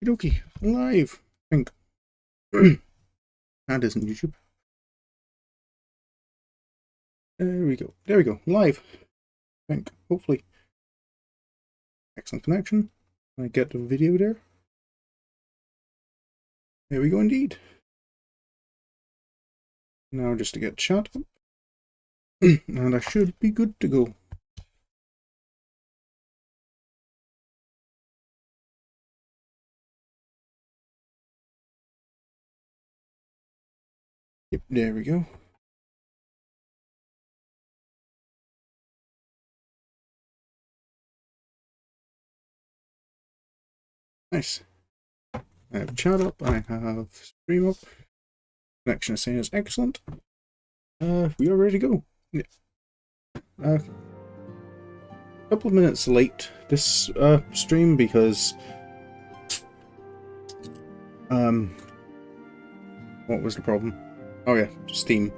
Okie live, I think. That isn't YouTube. There we go. There we go. Live, I think. Hopefully. Excellent connection. I get the video there. There we go indeed. Now just to get chat up. And I should be good to go. Yep, there we go. Nice. I have chat up, I have stream up. Connection is saying it's excellent. We are ready to go. Yeah. A couple of minutes late this stream because what was the problem? Oh yeah, Steam.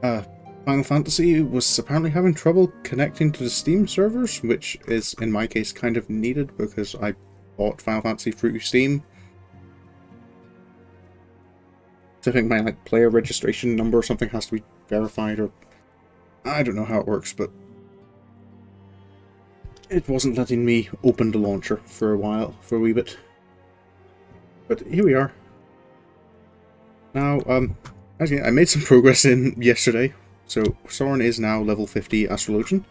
Final Fantasy was apparently having trouble connecting to the Steam servers, which is in my case kind of needed because I bought Final Fantasy through Steam. So I think my player registration number or something has to be verified, or I don't know how it works, but it wasn't letting me open the launcher for a wee bit. But here we are. Now, actually, I made some progress in yesterday. So Sorin is now level 50 Astrologian,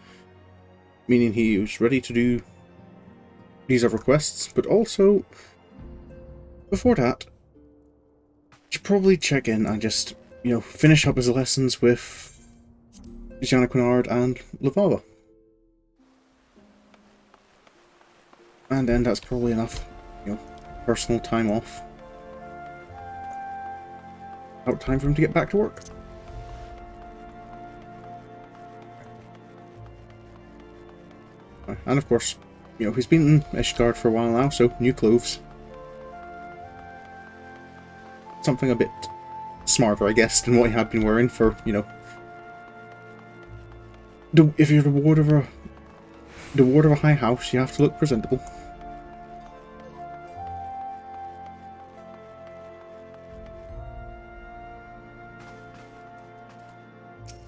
meaning he was ready to do these other quests, but also, before that, should probably check in and just, finish up his lessons with Quinard and Lavava. And then that's probably enough, personal time off. About time for him to get back to work. And of course, he's been in Ishgard for a while now, so new clothes. Something a bit smarter, I guess, than what he had been wearing for, if you're the ward of a high house, you have to look presentable.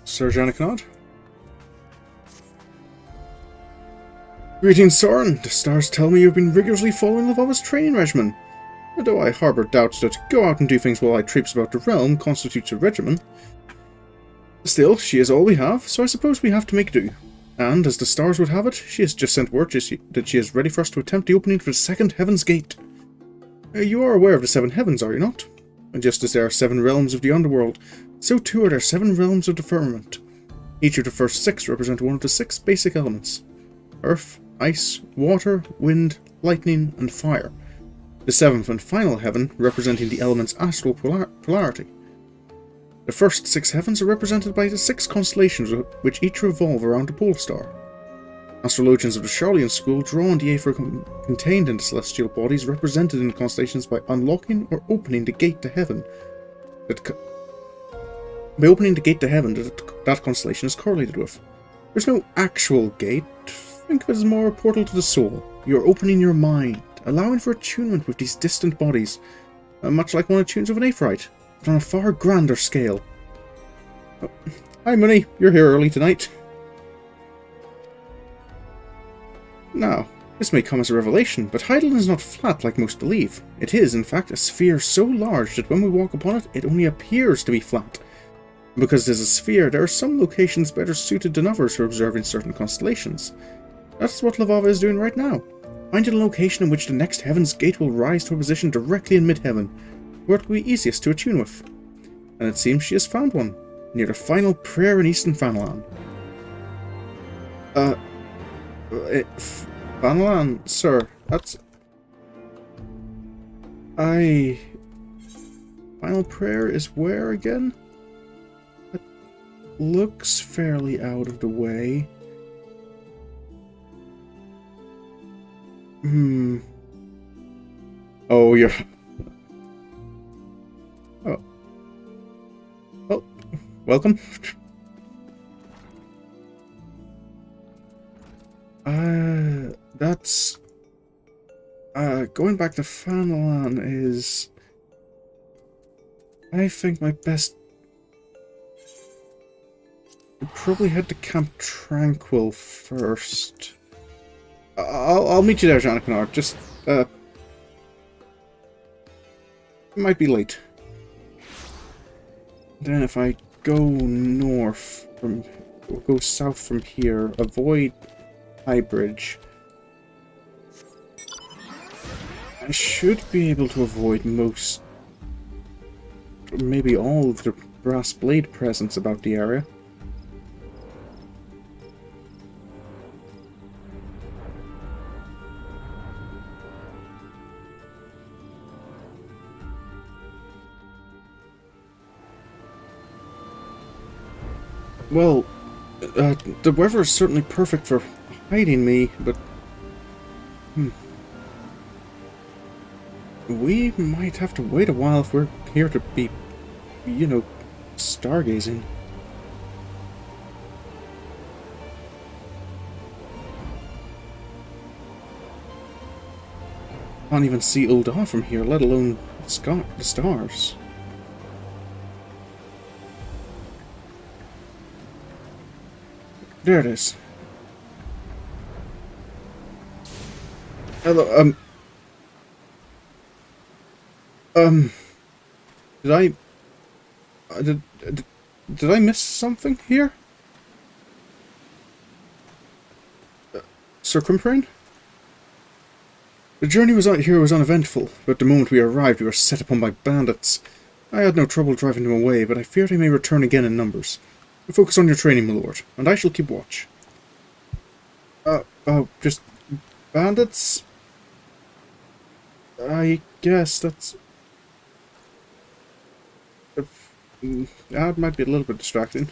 Sir Janicnod. Greetings, Sorin. The stars tell me you've been rigorously following Lavava's training regimen. Although I harbour doubts that go out and do things while I traipse about the realm constitutes a regimen. Still, she is all we have, so I suppose we have to make do. And, as the stars would have it, she has just sent word that she is ready for us to attempt the opening for the second Heaven's Gate. You are aware of the 7 heavens, are you not? And just as there are 7 realms of the underworld, so too are there 7 realms of the firmament. Each of the first 6 represent one of the 6 basic elements: earth, ice, water, wind, lightning, and fire. The 7th and final heaven representing the element's astral polarity. The first 6 heavens are represented by the 6 constellations which each revolve around the pole star. Astrologians of the Charlian school draw on the aether contained in the celestial bodies represented in the constellations by unlocking or opening the gate to heaven. By opening the gate to heaven that constellation is correlated with. There's no actual gate. Think of it as more a portal to the soul. You're opening your mind, allowing for attunement with these distant bodies, much like one attunes with an aephorite, but on a far grander scale. Oh, hi Money, you're here early tonight. Now, this may come as a revelation, but Hydaelyn is not flat like most believe. It is, in fact, a sphere so large that when we walk upon it, it only appears to be flat. Because it is a sphere, there are some locations better suited than others for observing certain constellations. That's what Lavava is doing right now. Finding a location in which the next Heaven's Gate will rise to a position directly in mid-heaven, where it will be easiest to attune with. And it seems she has found one, near the final prayer in Eastern Fanalan. Fanalan, sir, that's... Final prayer is where again? That looks fairly out of the way. Oh, you're... Oh. Well, welcome. That's... Going back to Fanlan is... I think my best... I'd probably head to Camp Tranquil first. I'll meet you there, Janakinar. Just, it might be late. Then if I go north from... go south from here, avoid High Bridge. I should be able to avoid most, maybe all of the brass blade presence about the area. Well, the weather is certainly perfect for hiding me, but... we might have to wait a while if we're here to be, you know, stargazing. Can't even see Ul'dah from here, let alone the stars. There it is. Hello, did I miss something here? Sir Quimprain? The journey here was uneventful, but the moment we arrived we were set upon by bandits. I had no trouble driving them away, but I fear they may return again in numbers. Focus on your training, my lord, and I shall keep watch. Just bandits? I guess that's... that might be a little bit distracting.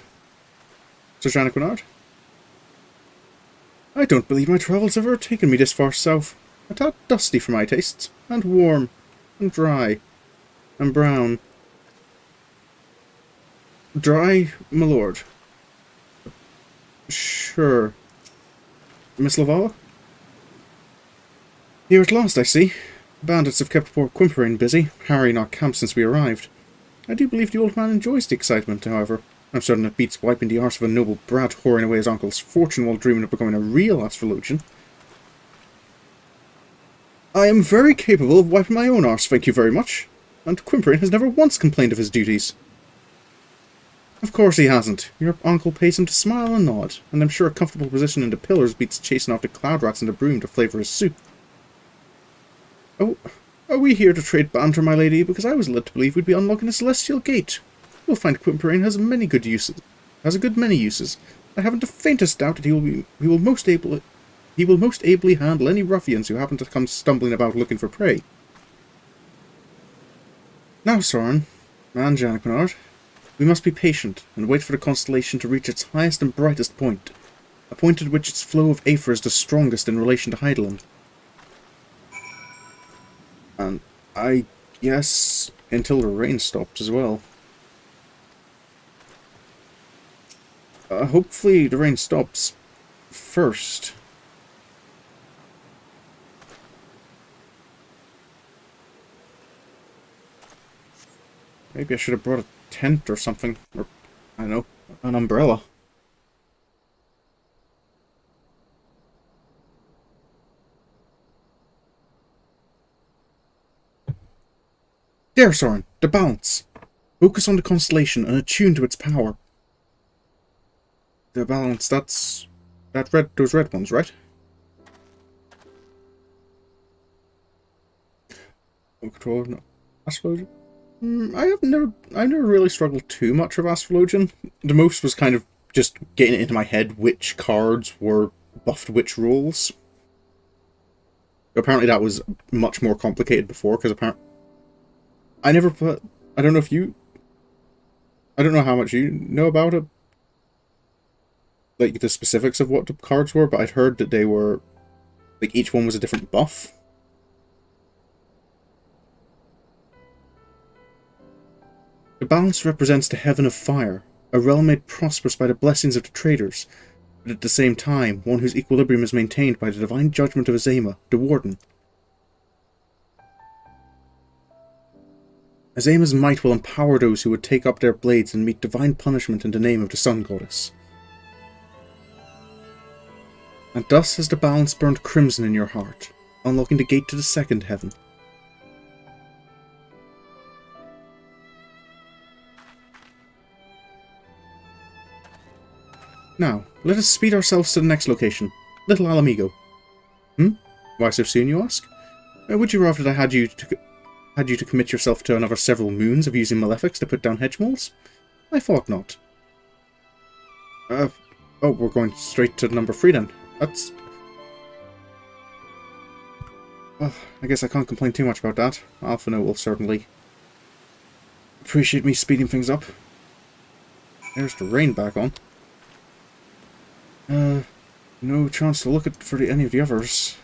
Sir Janaquinard? I don't believe my travels have ever taken me this far south. A tad dusty for my tastes, and warm, and dry, and brown. Dry, my lord. Sure. Miss Lavala? Here at last, I see. Bandits have kept poor Quimprain busy, harrying our camp since we arrived. I do believe the old man enjoys the excitement, however. I'm certain it beats wiping the arse of a noble brat whoring away his uncle's fortune while dreaming of becoming a real astrologian. I am very capable of wiping my own arse, thank you very much. And Quimprain has never once complained of his duties. Of course he hasn't. Your uncle pays him to smile and nod, and I'm sure a comfortable position in the pillars beats chasing off the cloud rats in the broom to flavour his soup. Oh, are we here to trade banter, my lady? Because I was led to believe we'd be unlocking a celestial gate. You'll find Quimprain has many good uses. Has a good many uses. I haven't the faintest doubt that he will most ably handle any ruffians who happen to come stumbling about looking for prey. Now, Sorin, and Janaquinard, we must be patient and wait for the constellation to reach its highest and brightest point, a point at which its flow of aether is the strongest in relation to Heidelin. And I guess until the rain stops as well. Hopefully the rain stops first. Maybe I should have brought a tent or something, or, I don't know, an umbrella. There, Sorin, the balance. Focus on the constellation and attune to its power. The balance, that's... those red ones, right? Oh, control, no. Astrologian? I've never really struggled too much with Astrologian. The most was kind of just getting it into my head which cards were buffed which rules. Apparently that was much more complicated before, because apparently... I never put... I don't know if you... I don't know how much you know about it. Like, the specifics of what the cards were, but I'd heard that they were... like, each one was a different buff. The balance represents the heaven of fire, a realm made prosperous by the blessings of the traders, but at the same time, one whose equilibrium is maintained by the divine judgment of Azema, the Warden. Azema's might will empower those who would take up their blades and meet divine punishment in the name of the Sun Goddess. And thus has the balance burned crimson in your heart, unlocking the gate to the second heaven. Now, let us speed ourselves to the next location, Little Alamigo. Why so soon, you ask? Would you rather that I had you to commit yourself to another several moons of using malefics to put down hedge moles? I thought not. Oh, we're going straight to number 3 then. That's... Well, I guess I can't complain too much about that. Alphino will certainly appreciate me speeding things up. There's the rain back on. No chance to look at for any of the others.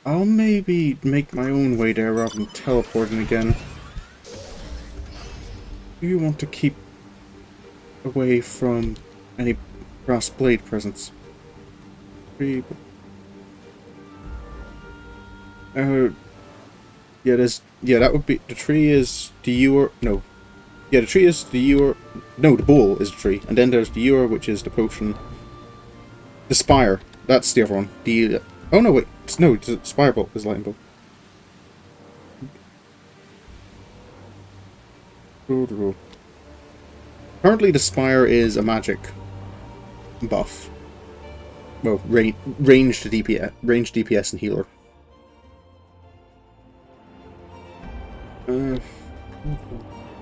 I'll maybe make my own way there rather than teleporting again. Do you want to keep away from any brass blade presence? Yeah, that would be... The tree is the ewer... No. Yeah, the tree is the ewer... No, the bowl is the tree. And then there's the ewer, which is the potion. The spire. That's the other one. The... Oh, no, wait. No, it's a spire bolt is lightning bolt. Currently, the spire is a magic buff. Well, ranged DPS and healer.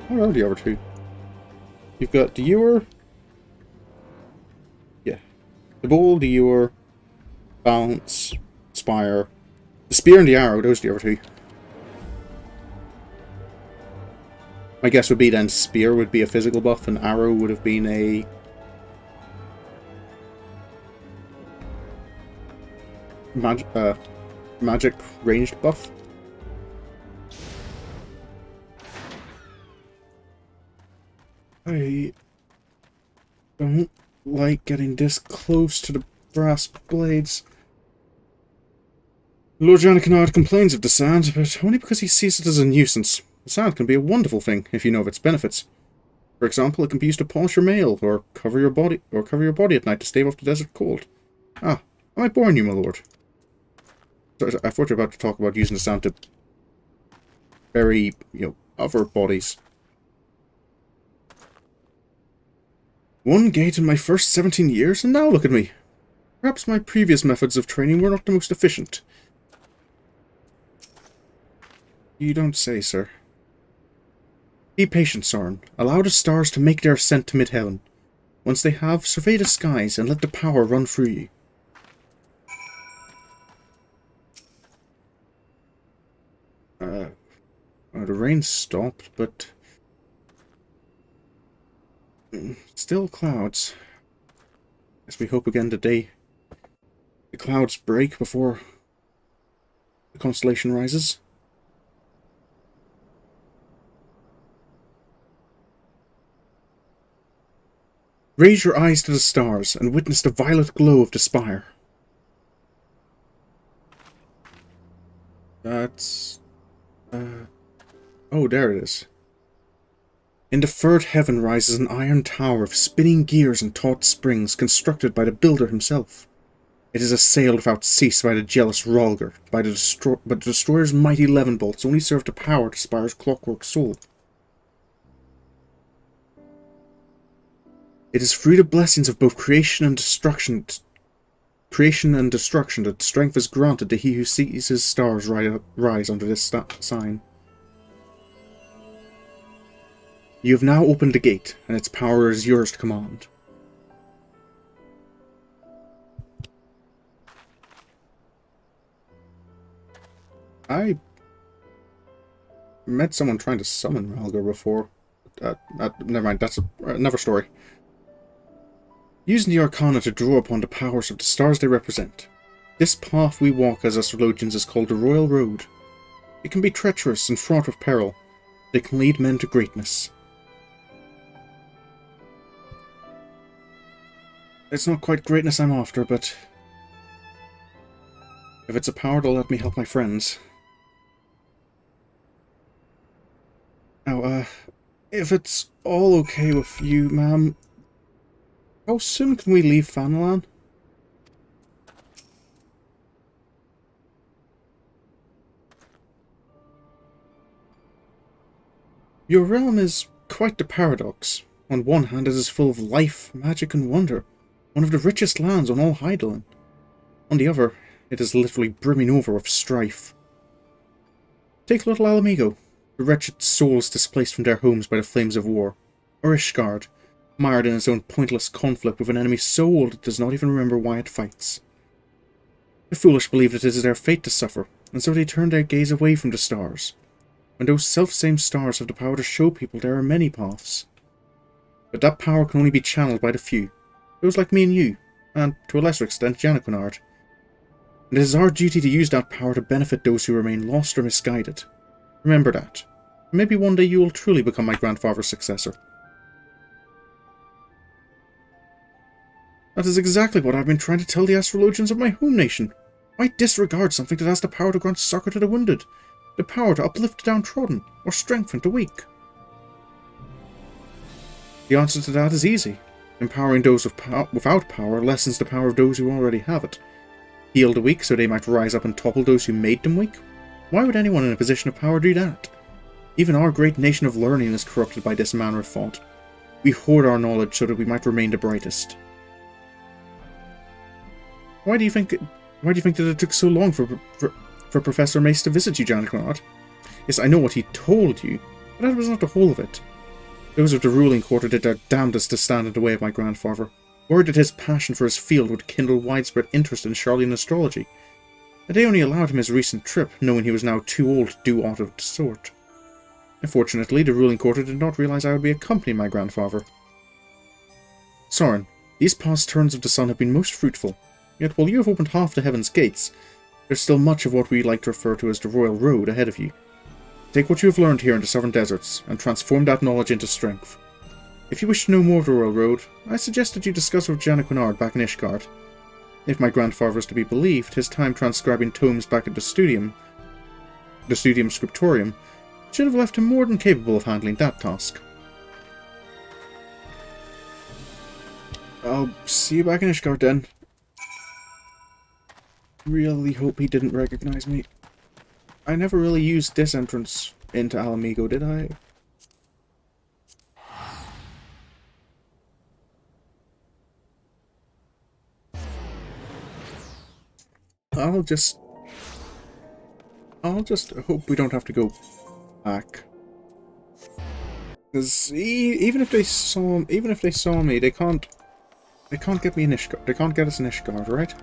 What are the other two? You've got the ewer. Yeah. The bowl, the ewer, balance, spire. The spear and the arrow, those are the other two. My guess would be then spear would be a physical buff and arrow would have been a... magic ranged buff. I don't like getting this close to the brass blades. Lord Janikard complains of the sand, but only because he sees it as a nuisance. The sand can be a wonderful thing if you know of its benefits. For example, it can be used to polish your mail or cover your body at night to stave off the desert cold. Ah, am I boring you, my lord? Sorry, I thought you were about to talk about using the sand to bury, other bodies. One gate in my first 17 years, and now look at me. Perhaps my previous methods of training were not the most efficient. You don't say, sir. Be patient, Sorin. Allow the stars to make their ascent to mid-heaven. Once they have, survey the skies and let the power run through you. The rain stopped, but... still clouds. Guess we hope again today the clouds break before the constellation rises. Raise your eyes to the stars and witness the violet glow of the spire. That's... oh, there it is. In the third heaven rises an iron tower of spinning gears and taut springs constructed by the builder himself. It is assailed without cease by the jealous Rolger, but the destroyer's mighty 11 bolts only serve to power the spire's clockwork soul. It is through the blessings of both creation and destruction that strength is granted to he who sees his stars rise under this sign. You have now opened the gate, and its power is yours to command. I met someone trying to summon Ralgar before. Never mind, that's another story. Using the Arcana to draw upon the powers of the stars they represent. This path we walk as Astrologians is called the Royal Road. It can be treacherous and fraught with peril. It can lead men to greatness. It's not quite greatness I'm after, but if it's a power that'll let me help my friends. If it's all okay with you, ma'am, how soon can we leave Fanalan? Your realm is quite the paradox. On one hand, it is full of life, magic, and wonder, one of the richest lands on all Hydaelyn. On the other, it is literally brimming over with strife. Take little Alamigo, the wretched souls displaced from their homes by the flames of war, or Ishgard, mired in its own pointless conflict with an enemy so old it does not even remember why it fights. The foolish believe that it is their fate to suffer, and so they turn their gaze away from the stars, when those self-same stars have the power to show people there are many paths. But that power can only be channeled by the few, those like me and you, and, to a lesser extent, Janiquinard. And it is our duty to use that power to benefit those who remain lost or misguided. Remember that. Maybe one day you will truly become my grandfather's successor. That is exactly what I've been trying to tell the Astrologians of my home nation. Why disregard something that has the power to grant succor to the wounded? The power to uplift the downtrodden, or strengthen the weak? The answer to that is easy. Empowering those without power lessens the power of those who already have it. Heal the weak so they might rise up and topple those who made them weak? Why would anyone in a position of power do that? Even our great nation of learning is corrupted by this manner of thought. We hoard our knowledge so that we might remain the brightest. Why do you think that it took so long for Professor Mace to visit you, Janiquinard? Yes, I know what he told you, but that was not the whole of it. Those of the ruling quarter did their damnedest to stand in the way of my grandfather, worried that his passion for his field would kindle widespread interest in Charlian astrology, and they only allowed him his recent trip, knowing he was now too old to do aught of the sort. Unfortunately, the ruling quarter did not realize I would be accompanying my grandfather. Sorin, these past turns of the sun have been most fruitful, yet while you have opened half the heaven's gates, there's still much of what we like to refer to as the Royal Road ahead of you. Take what you have learned here in the Southern Deserts, and transform that knowledge into strength. If you wish to know more of the Royal Road, I suggest that you discuss with Janiquinard back in Ishgard. If my grandfather is to be believed, his time transcribing tomes back at the Studium Scriptorium, should have left him more than capable of handling that task. I'll see you back in Ishgard then. Really hope he didn't recognize me. I never really used this entrance into Alamigo, did I? I'll just hope we don't have to go back. Because even if they saw me, they can't get me in Ishgard. They can't get us in Ishgard, right?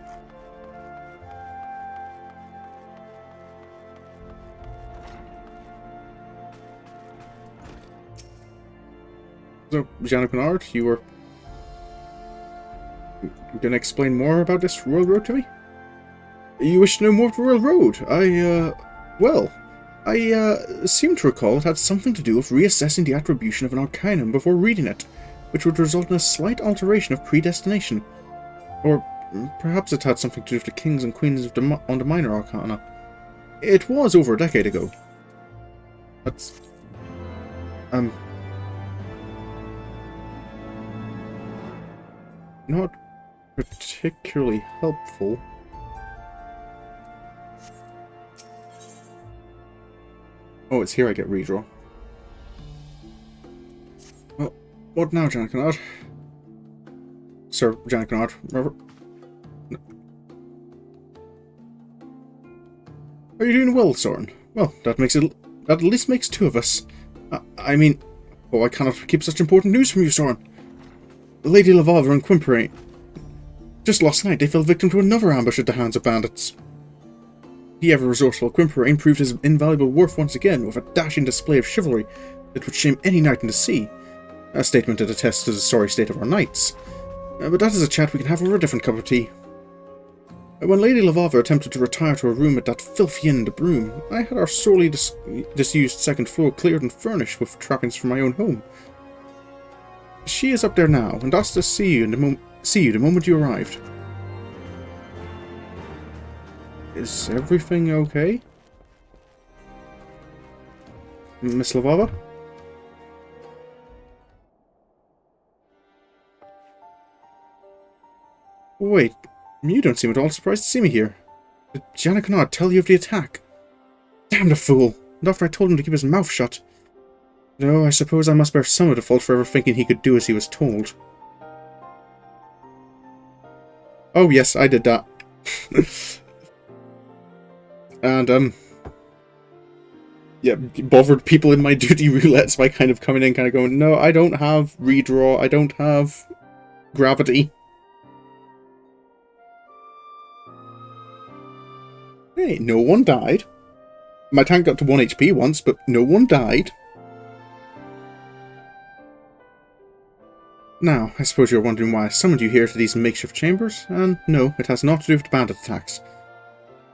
So, Janiquinard, you were going to explain more about this Royal Road to me? You wish to know more of the Royal Road? I seem to recall it had something to do with reassessing the attribution of an arcanum before reading it, which would result in a slight alteration of predestination. Or perhaps it had something to do with the kings and queens on the minor arcana. It was over a decade ago. That's... not particularly helpful. Oh, it's here I get redraw. Well, what now, Janiquinard? Sir Janiquinard, remember? No. Are you doing well, Sorin? Well, that at least makes two of us. I mean, I cannot keep such important news from you, Sorin. Lady Lavalva and Quimperine. Just last night, they fell victim to another ambush at the hands of bandits. The ever-resourceful Quimperine proved his invaluable worth once again with a dashing display of chivalry that would shame any knight in the sea. A statement that attests to the sorry state of our knights. But that is a chat we can have over a different cup of tea. When Lady Lavalva attempted to retire to her room at that filthy inn, the Broom, I had our sorely disused second floor cleared and furnished with trappings from my own home. She is up there now, and asked to see you the moment you arrived. Is everything okay? Miss Lavalva? Wait, you don't seem at all surprised to see me here. Did Janaknard tell you of the attack? Damn the fool! And after I told him to keep his mouth shut. Though I suppose I must bear some of the fault for ever thinking he could do as he was told. Oh yes, I did that. And, yeah, bothered people in my duty roulettes by kind of coming in, kind of going, no, I don't have redraw, I don't have gravity. Hey, no one died. My tank got to 1 HP once, but no one died. Now, I suppose you're wondering why I summoned you here to these makeshift chambers, and no, it has not to do with bandit attacks.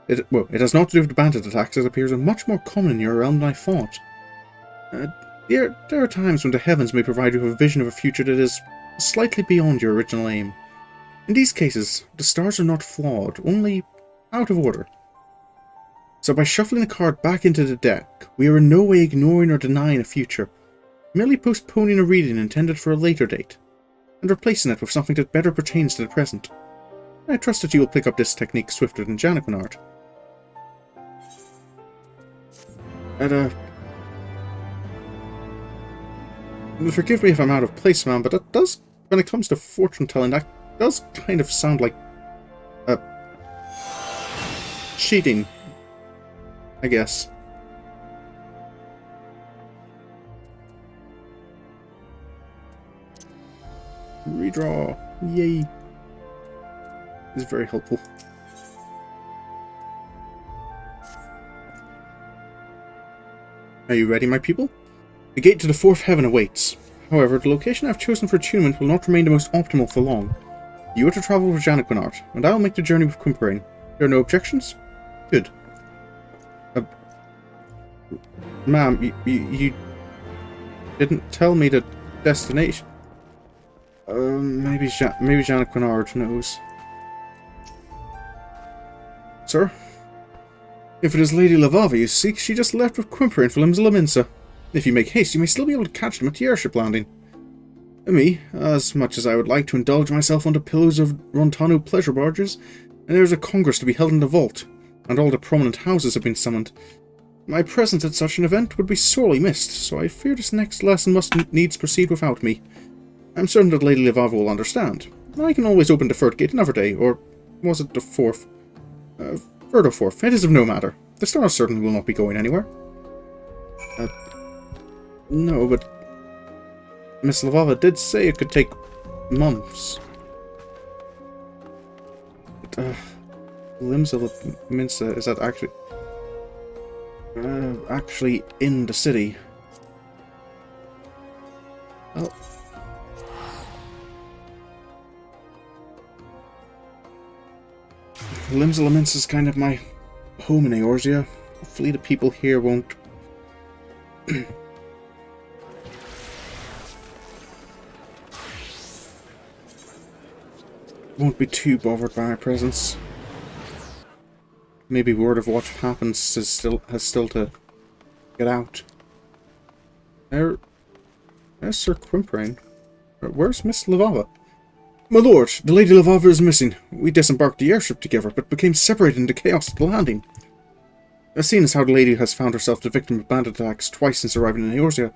It has not to do with bandit attacks, as appears are much more common in your realm than I thought. There are times when the heavens may provide you with a vision of a future that is slightly beyond your original aim. In these cases, the stars are not flawed, only out of order. So by shuffling a card back into the deck, we are in no way ignoring or denying a future, merely postponing a reading intended for a later date, and replacing it with something that better pertains to the present. I trust that you will pick up this technique swifter than Janaknard. Forgive me if I'm out of place, man, but that does, when it comes to fortune telling, that does kind of sound like cheating, I guess. Redraw. Yay. This is very helpful. Are you ready, my people? The gate to the fourth heaven awaits. However, the location I've chosen for attunement will not remain the most optimal for long. You are to travel with Janaknard, and I will make the journey with Quimperine. There are no objections? Good. Ma'am, you didn't tell me the destination. Maybe Janaknard knows. Sir? If it is Lady Lavava you seek, she just left with Quimperine for Limsa. If you make haste, you may still be able to catch them at the airship landing. Me, as much as I would like to indulge myself on the pillows of Rontano pleasure barges, and there is a congress to be held in the vault, and all the prominent houses have been summoned. My presence at such an event would be sorely missed, so I fear this next lesson must needs proceed without me. I'm certain that Lady Lavava will understand. I can always open the third gate another day, or was it the fourth? Third or fourth, it is of no matter. The stars certainly will not be going anywhere. No, but Miss Lavava did say it could take months. But, Limsa, is that actually in the city? Well, Limsa is kind of my home in Eorzea. Hopefully the people here won't be too bothered by my presence. Maybe word of what happens has still to get out. There's Sir Quimperine. Where's Miss Lavava? My lord, the Lady Lavava is missing. We disembarked the airship together, but became separated into chaos at the landing. As seen as how the lady has found herself the victim of bandit attacks twice since arriving in Eorzea,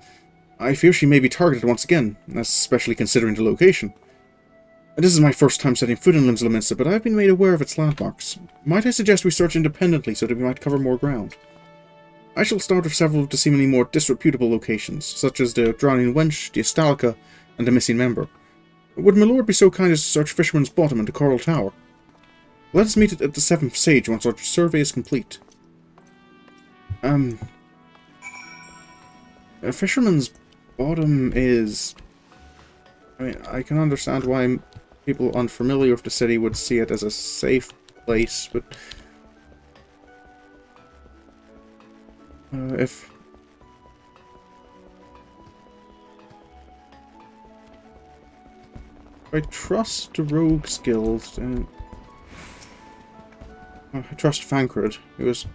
I fear she may be targeted once again, especially considering the location. This is my first time setting foot in Limsa, but I've been made aware of its landmarks. Might I suggest we search independently so that we might cover more ground? I shall start with several of the seemingly more disreputable locations, such as the Drowning Wench, the Astalica, and the Missing Member. Would my lord be so kind as to search Fisherman's Bottom and the Coral Tower? Let us meet at the Seventh Sage once our survey is complete. Fisherman's Bottom is... I mean, I can understand why people unfamiliar with the city would see it as a safe place, but... if I trust the Rogues Guild, I trust Fancred. It was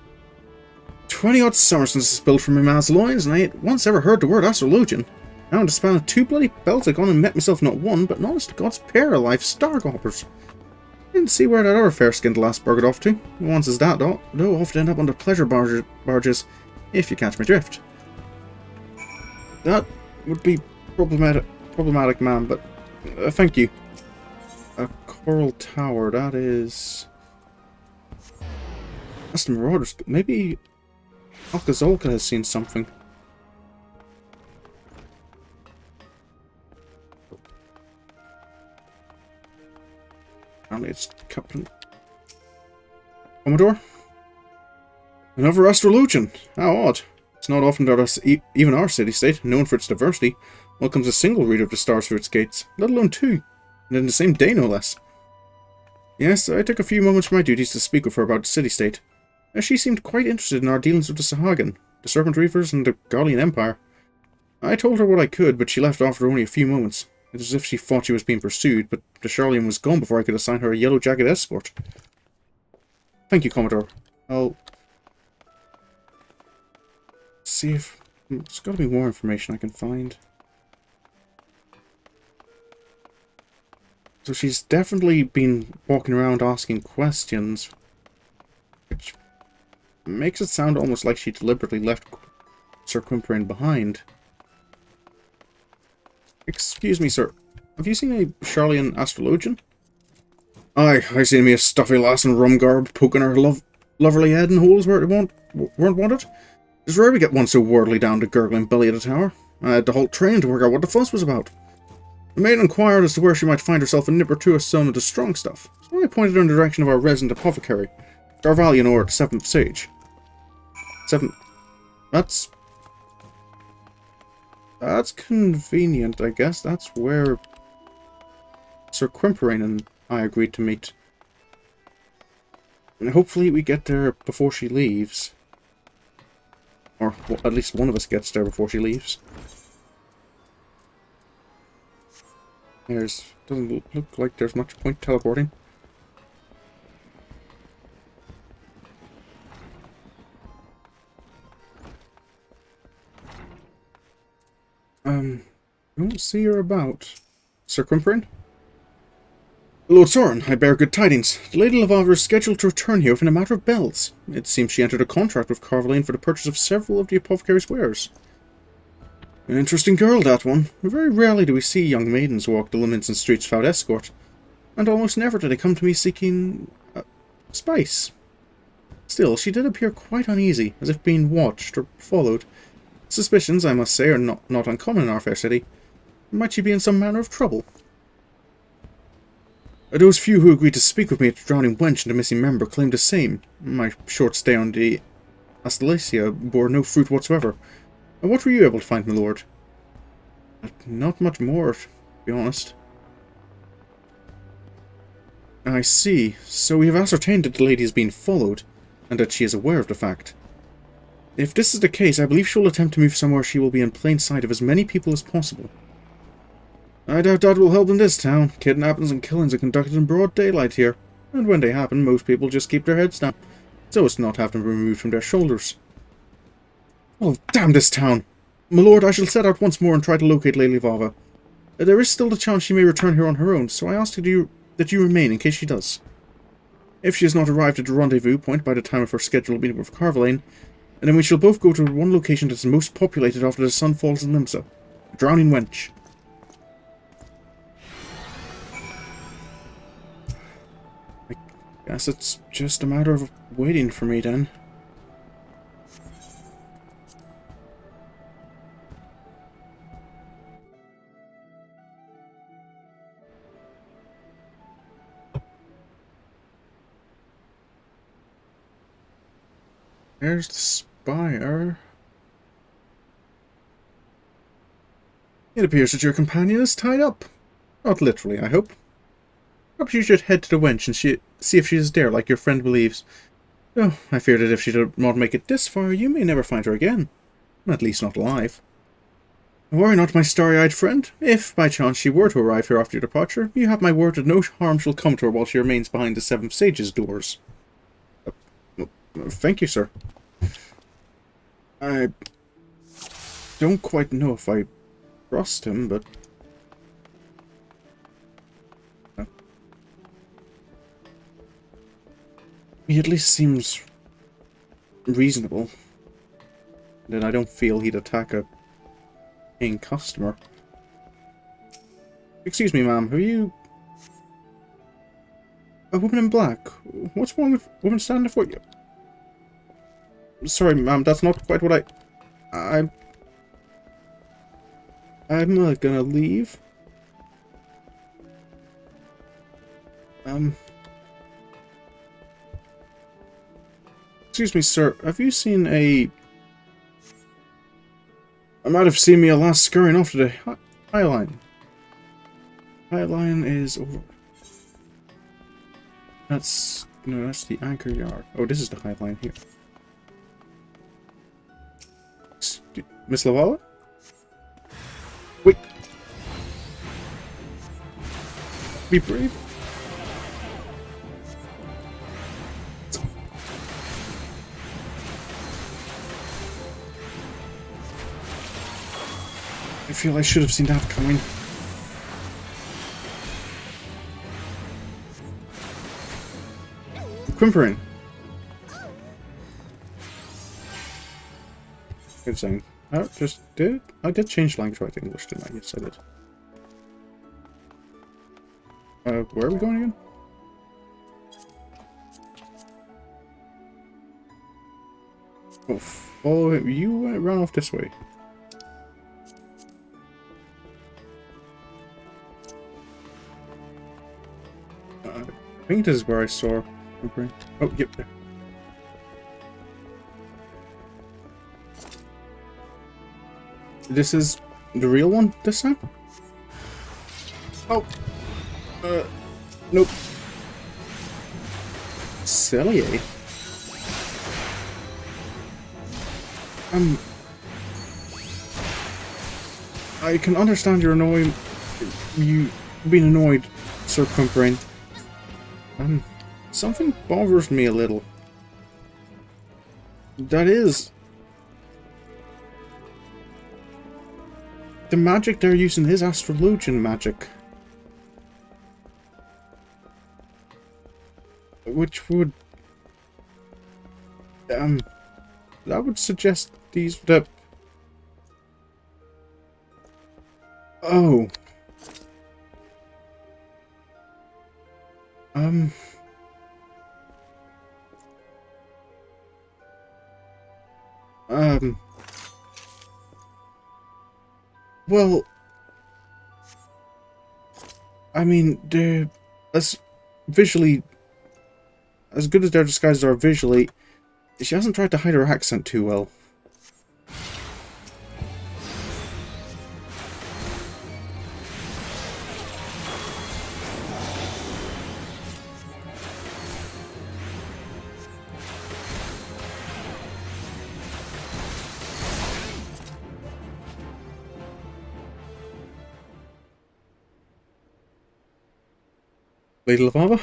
20-odd summers since it's built from my ma's loins, and I ain't once ever heard the word Astrologian. Now in the span of 2 bloody belts I gone and met myself not one, but an honest to God's pair of life stargoppers. didn't see where that other fair-skinned lass burgered off to. Once as that, though, often end up on the pleasure barges, if you catch my drift. That would be problematic, ma'am, but thank you. A coral tower, that's the Marauders. Maybe Alcazolka has seen something. Apparently it's Captain Commodore? Another Astrologian! How odd. It's not often that even our city-state, known for its diversity, welcomes a single reader of the stars through its gates, let alone two, and in the same day no less. Yes, I took a few moments from my duties to speak with her about the city-state, as she seemed quite interested in our dealings with the Sahagin, the Serpent Reapers, and the Gallian Empire. I told her what I could, but she left after only a few moments. It was as if she thought she was being pursued, but the Charlian was gone before I could assign her a yellow jacket escort. Thank you, Commodore. I'll see if there's got to be more information I can find. So she's definitely been walking around asking questions, which makes it sound almost like she deliberately left Sir Quimperine behind. Excuse me, sir. Have you seen a Charlian Astrologian? Aye, I seen me a stuffy lass in rum garb poking her loverly head in holes where it weren't wanted. It's rare we get one so worldly down the gurgling belly of the tower. I had to halt train to work out what the fuss was about. The maid inquired as to where she might find herself a nip or two of some of the strong stuff, so I pointed her in the direction of our resident apothecary, Darvalion or the 7th Sage. That's convenient, I guess. That's where Sir Quimperine and I agreed to meet. And hopefully we get there before she leaves. Or well, at least one of us gets there before she leaves. Doesn't look like there's much point teleporting. I don't see her about. Sir Quimperine? Lord Sorin, I bear good tidings. The Lady Lavaver is scheduled to return here within a matter of bells. It seems she entered a contract with Carvalane for the purchase of several of the apothecary's wares. An interesting girl, that one. Very rarely do we see young maidens walk the Leminson streets without escort, and almost never do they come to me seeking spice. Still, she did appear quite uneasy, as if being watched or followed. Suspicions, I must say, are not uncommon in our fair city. Might she be in some manner of trouble? Those few who agreed to speak with me at the Drowning Wench and the Missing Member claimed the same. My short stay on the Astalacia bore no fruit whatsoever. What were you able to find, my lord? Not much more, to be honest. I see. So we have ascertained that the lady is being followed, and that she is aware of the fact. If this is the case, I believe she will attempt to move somewhere she will be in plain sight of as many people as possible. I doubt that will help in this town. Kidnappings and killings are conducted in broad daylight here, and when they happen, most people just keep their heads down, so as to not have them removed from their shoulders. Oh, damn this town! My lord, I shall set out once more and try to locate Lady Vava. There is still the chance she may return here on her own, so I ask that you remain in case she does. If she has not arrived at the rendezvous point by the time of her scheduled meeting with Carvalane, then we shall both go to one location that is most populated after the sun falls in Limsa. The Drowning Wench. I guess it's just a matter of waiting for me then. There's the spire. It appears that your companion is tied up. Not literally, I hope. Perhaps you should head to the wench and see if she is there, like your friend believes. Oh, I fear that if she did not make it this far, you may never find her again. At least not alive. Worry not, my starry-eyed friend. If, by chance, she were to arrive here after your departure, you have my word that no harm shall come to her while she remains behind the 7th Sage's doors. Thank you, sir. I don't quite know if I trust him, but... He at least seems reasonable. Then I don't feel he'd attack a paying customer. Excuse me, ma'am, have you... A woman in black? What's wrong with women standing for you? Sorry, ma'am, that's not quite what I'm gonna leave. Excuse me, sir, have you seen a... I might have seen me a last scurrying off today. Highline. Highline is over... That's... No, that's the anchor yard. Oh, this is the Highline here. Miss Lavala? Wait. Be brave. I feel I should have seen that coming. Whimpering. Good saying. Oh, I did change language right to English, didn't I? Yes, I did. Where are we going again? Oh, follow him. You run off this way. I think this is where I saw. Oh, yep. There. This is the real one this time? Oh. Nope. Silly, eh? I can understand your annoying... You being annoyed, Sir Cumbrain. Something bothers me a little. That is... The magic they're using is Astrologian magic. Which would... that would suggest these... Oh. Well, I mean, they're as visually as good as their disguises are visually. She hasn't tried to hide her accent too well. Lady Lavava?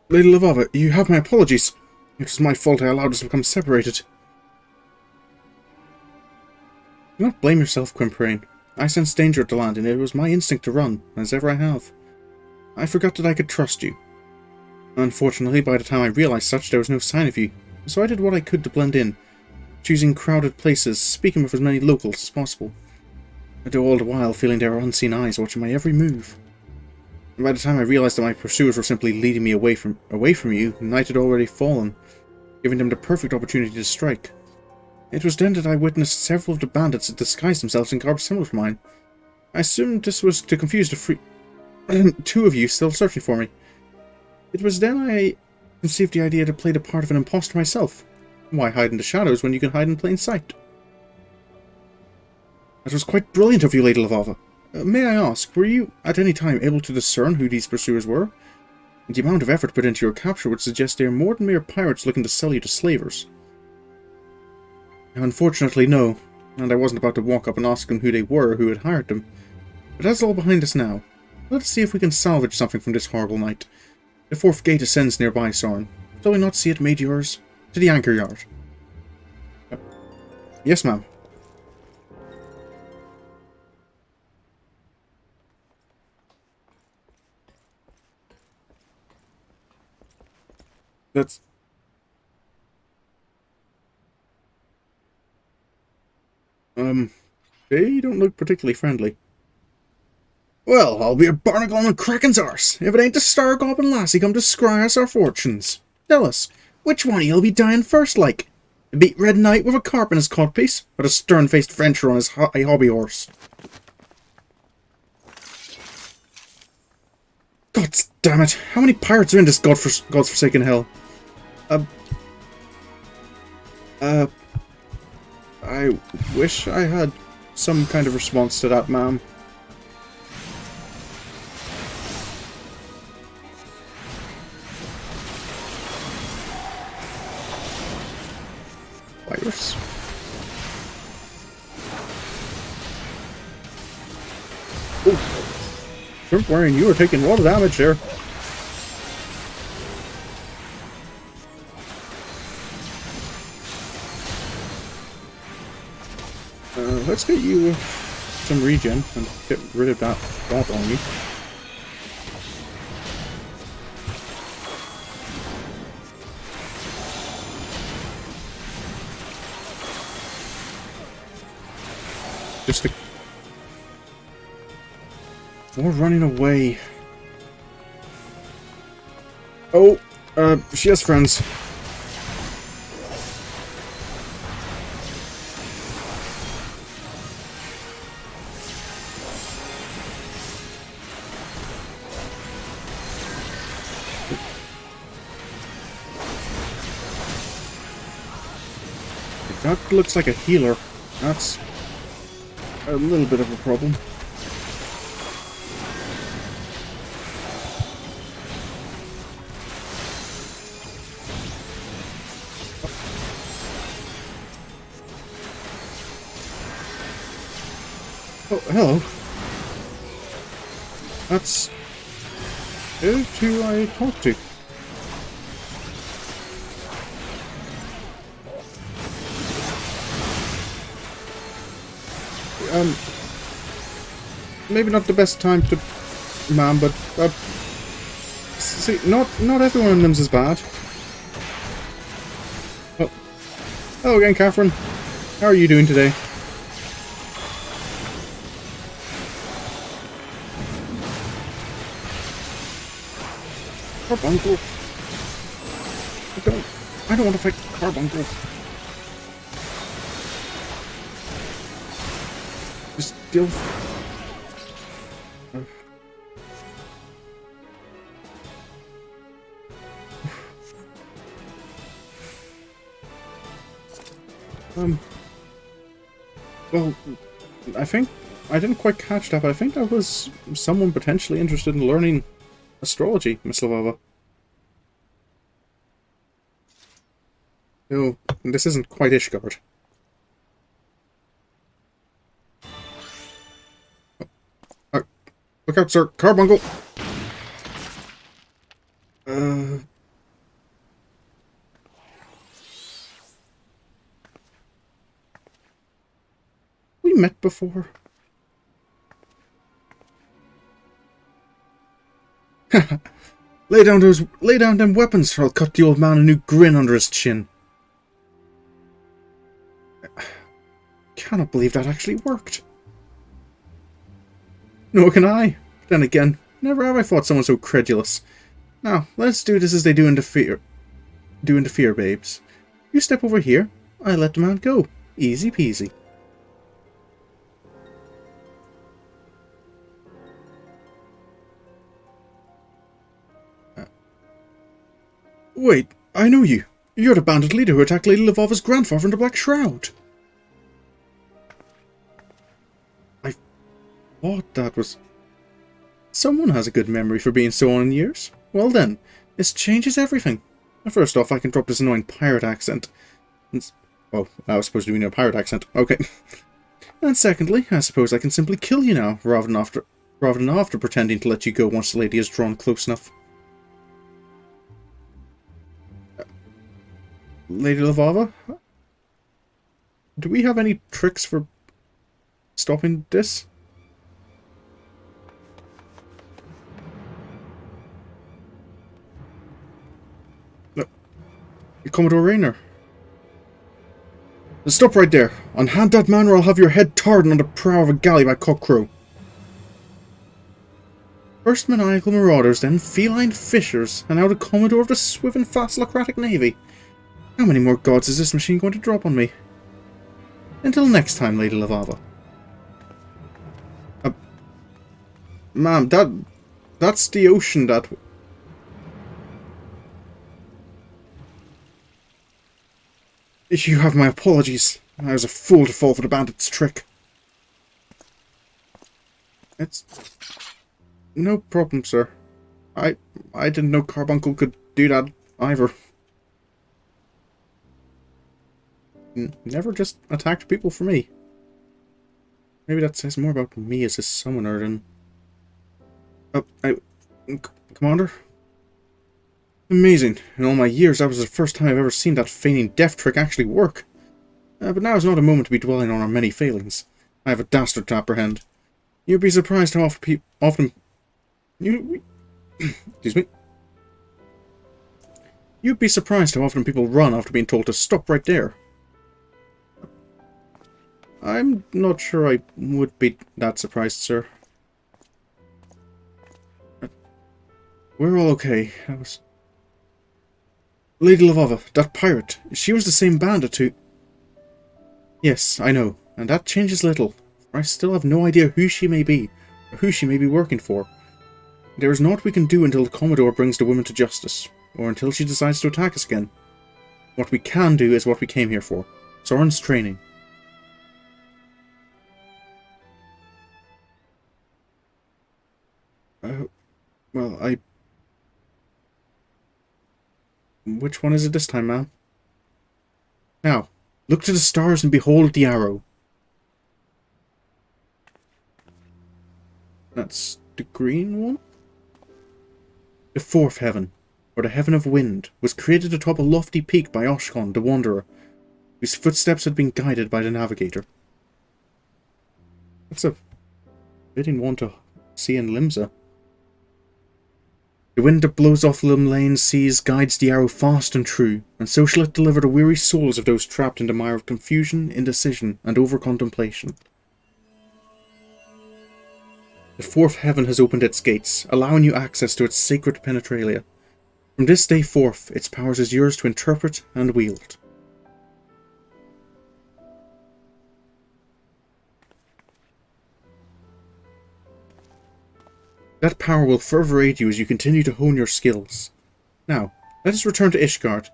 Lady Lavava, you have my apologies. It was my fault I allowed us to become separated. Do not blame yourself, Quimprain. I sensed danger at the land, and it was my instinct to run, as ever I have. I forgot that I could trust you. Unfortunately, by the time I realized such, there was no sign of you, so I did what I could to blend in, choosing crowded places, speaking with as many locals as possible. Though all the while feeling there were unseen eyes watching my every move. And by the time I realized that my pursuers were simply leading me away from you, night had already fallen, giving them the perfect opportunity to strike. It was then that I witnessed several of the bandits that disguised themselves in garbs similar to mine. I assumed this was to confuse the two of you still searching for me. It was then I conceived the idea to play the part of an imposter myself. Why hide in the shadows when you can hide in plain sight? That was quite brilliant of you, Lady Lavava. May I ask, were you at any time able to discern who these pursuers were? The amount of effort put into your capture would suggest they are more than mere pirates looking to sell you to slavers. Unfortunately, no, and I wasn't about to walk up and ask them who they were or who had hired them. But that's all behind us now. Let us see if we can salvage something from this horrible night. The fourth gate ascends nearby, Sorin. Shall we not see it made yours? To the anchor yard. Yes, ma'am. They don't look particularly friendly. Well, I'll be a barnacle on Kraken's arse, if it ain't the Star Goblin lassie come to scry us our fortunes. Tell us, which one of you'll be dying first, like? A beat red knight with a carp in his codpiece, or a stern-faced Frencher on his hobby horse? God damn it, how many pirates are in this godforsaken hell? I wish I had some kind of response to that, ma'am. Virus. Oh, shrimp wearing, you are taking a lot of damage there. Let's get you some regen and get rid of that on you. Just the... More running away. Oh, she has friends. That looks like a healer. That's a little bit of a problem. Oh, hello. That's... who I talked to. Maybe not the best time to, ma'am, but see, not everyone in them's as bad. Oh, hello again, Catherine. How are you doing today? Carbuncle. I don't want to fight Carbuncle. Just deal. Well, I think I didn't quite catch that, but I think that was someone potentially interested in learning astrology, Miss Lavava. No, this isn't quite Ishgard. Oh, look out, sir! Carbuncle! We met before. Lay down them weapons, or I'll cut the old man a new grin under his chin. Cannot believe that actually worked. Nor can I. Then again, never have I thought someone so credulous. Now, let's do this as they do in the fear, babes. You step over here, I let the man go. Easy peasy. Wait, I know you. You're the bandit leader who attacked Lady Lavava's grandfather in the Black Shroud. I thought that was... Someone has a good memory for being so on in years. Well then, this changes everything. First off, I can drop this annoying pirate accent. Oh, I was supposed to be a pirate accent. Okay. And secondly, I suppose I can simply kill you now, rather than after pretending to let you go once the lady is drawn close enough. Lady Lavava? Do we have any tricks for stopping this? No. Commodore Raynor. Stop right there. Unhand that man or I'll have your head tarred on the prow of a galley by cockcrow. First maniacal marauders, then feline fishers, and now the Commodore of the swift and fast Locratic Navy. How many more gods is this machine going to drop on me? Until next time, Lady Lavava. Ma'am, that's the ocean that... You have my apologies. I was a fool to fall for the bandit's trick. It's... no problem, sir. I didn't know Carbuncle could do that either. Never just attacked people for me. Maybe that says more about me as a summoner than... Commander? Amazing. In all my years, that was the first time I've ever seen that feigning death trick actually work. But now is not a moment to be dwelling on our many failings. I have a dastard to apprehend. You'd be surprised how often... Excuse me. You'd be surprised how often people run after being told to stop right there. I'm not sure I would be that surprised, sir. We're all okay. That was... Lady Lavava, that pirate, she was the same bandit who... Yes, I know, and that changes little. I still have no idea who she may be, or who she may be working for. There is naught we can do until the Commodore brings the woman to justice, or until she decides to attack us again. What we can do is what we came here for. Sorin's training. Well, Which one is it this time, ma'am? Now, look to the stars and behold the arrow. That's the green one? The fourth heaven, or the heaven of wind, was created atop a lofty peak by Ishgard the Wanderer, whose footsteps had been guided by the navigator. That's a fitting one to see in Limsa. The wind that blows off Lim Lane's seas guides the arrow fast and true, and so shall it deliver the weary souls of those trapped in the mire of confusion, indecision, and over-contemplation. The fourth heaven has opened its gates, allowing you access to its sacred penetralia. From this day forth, its powers is yours to interpret and wield. That power will further aid you as you continue to hone your skills. Now, let us return to Ishgard.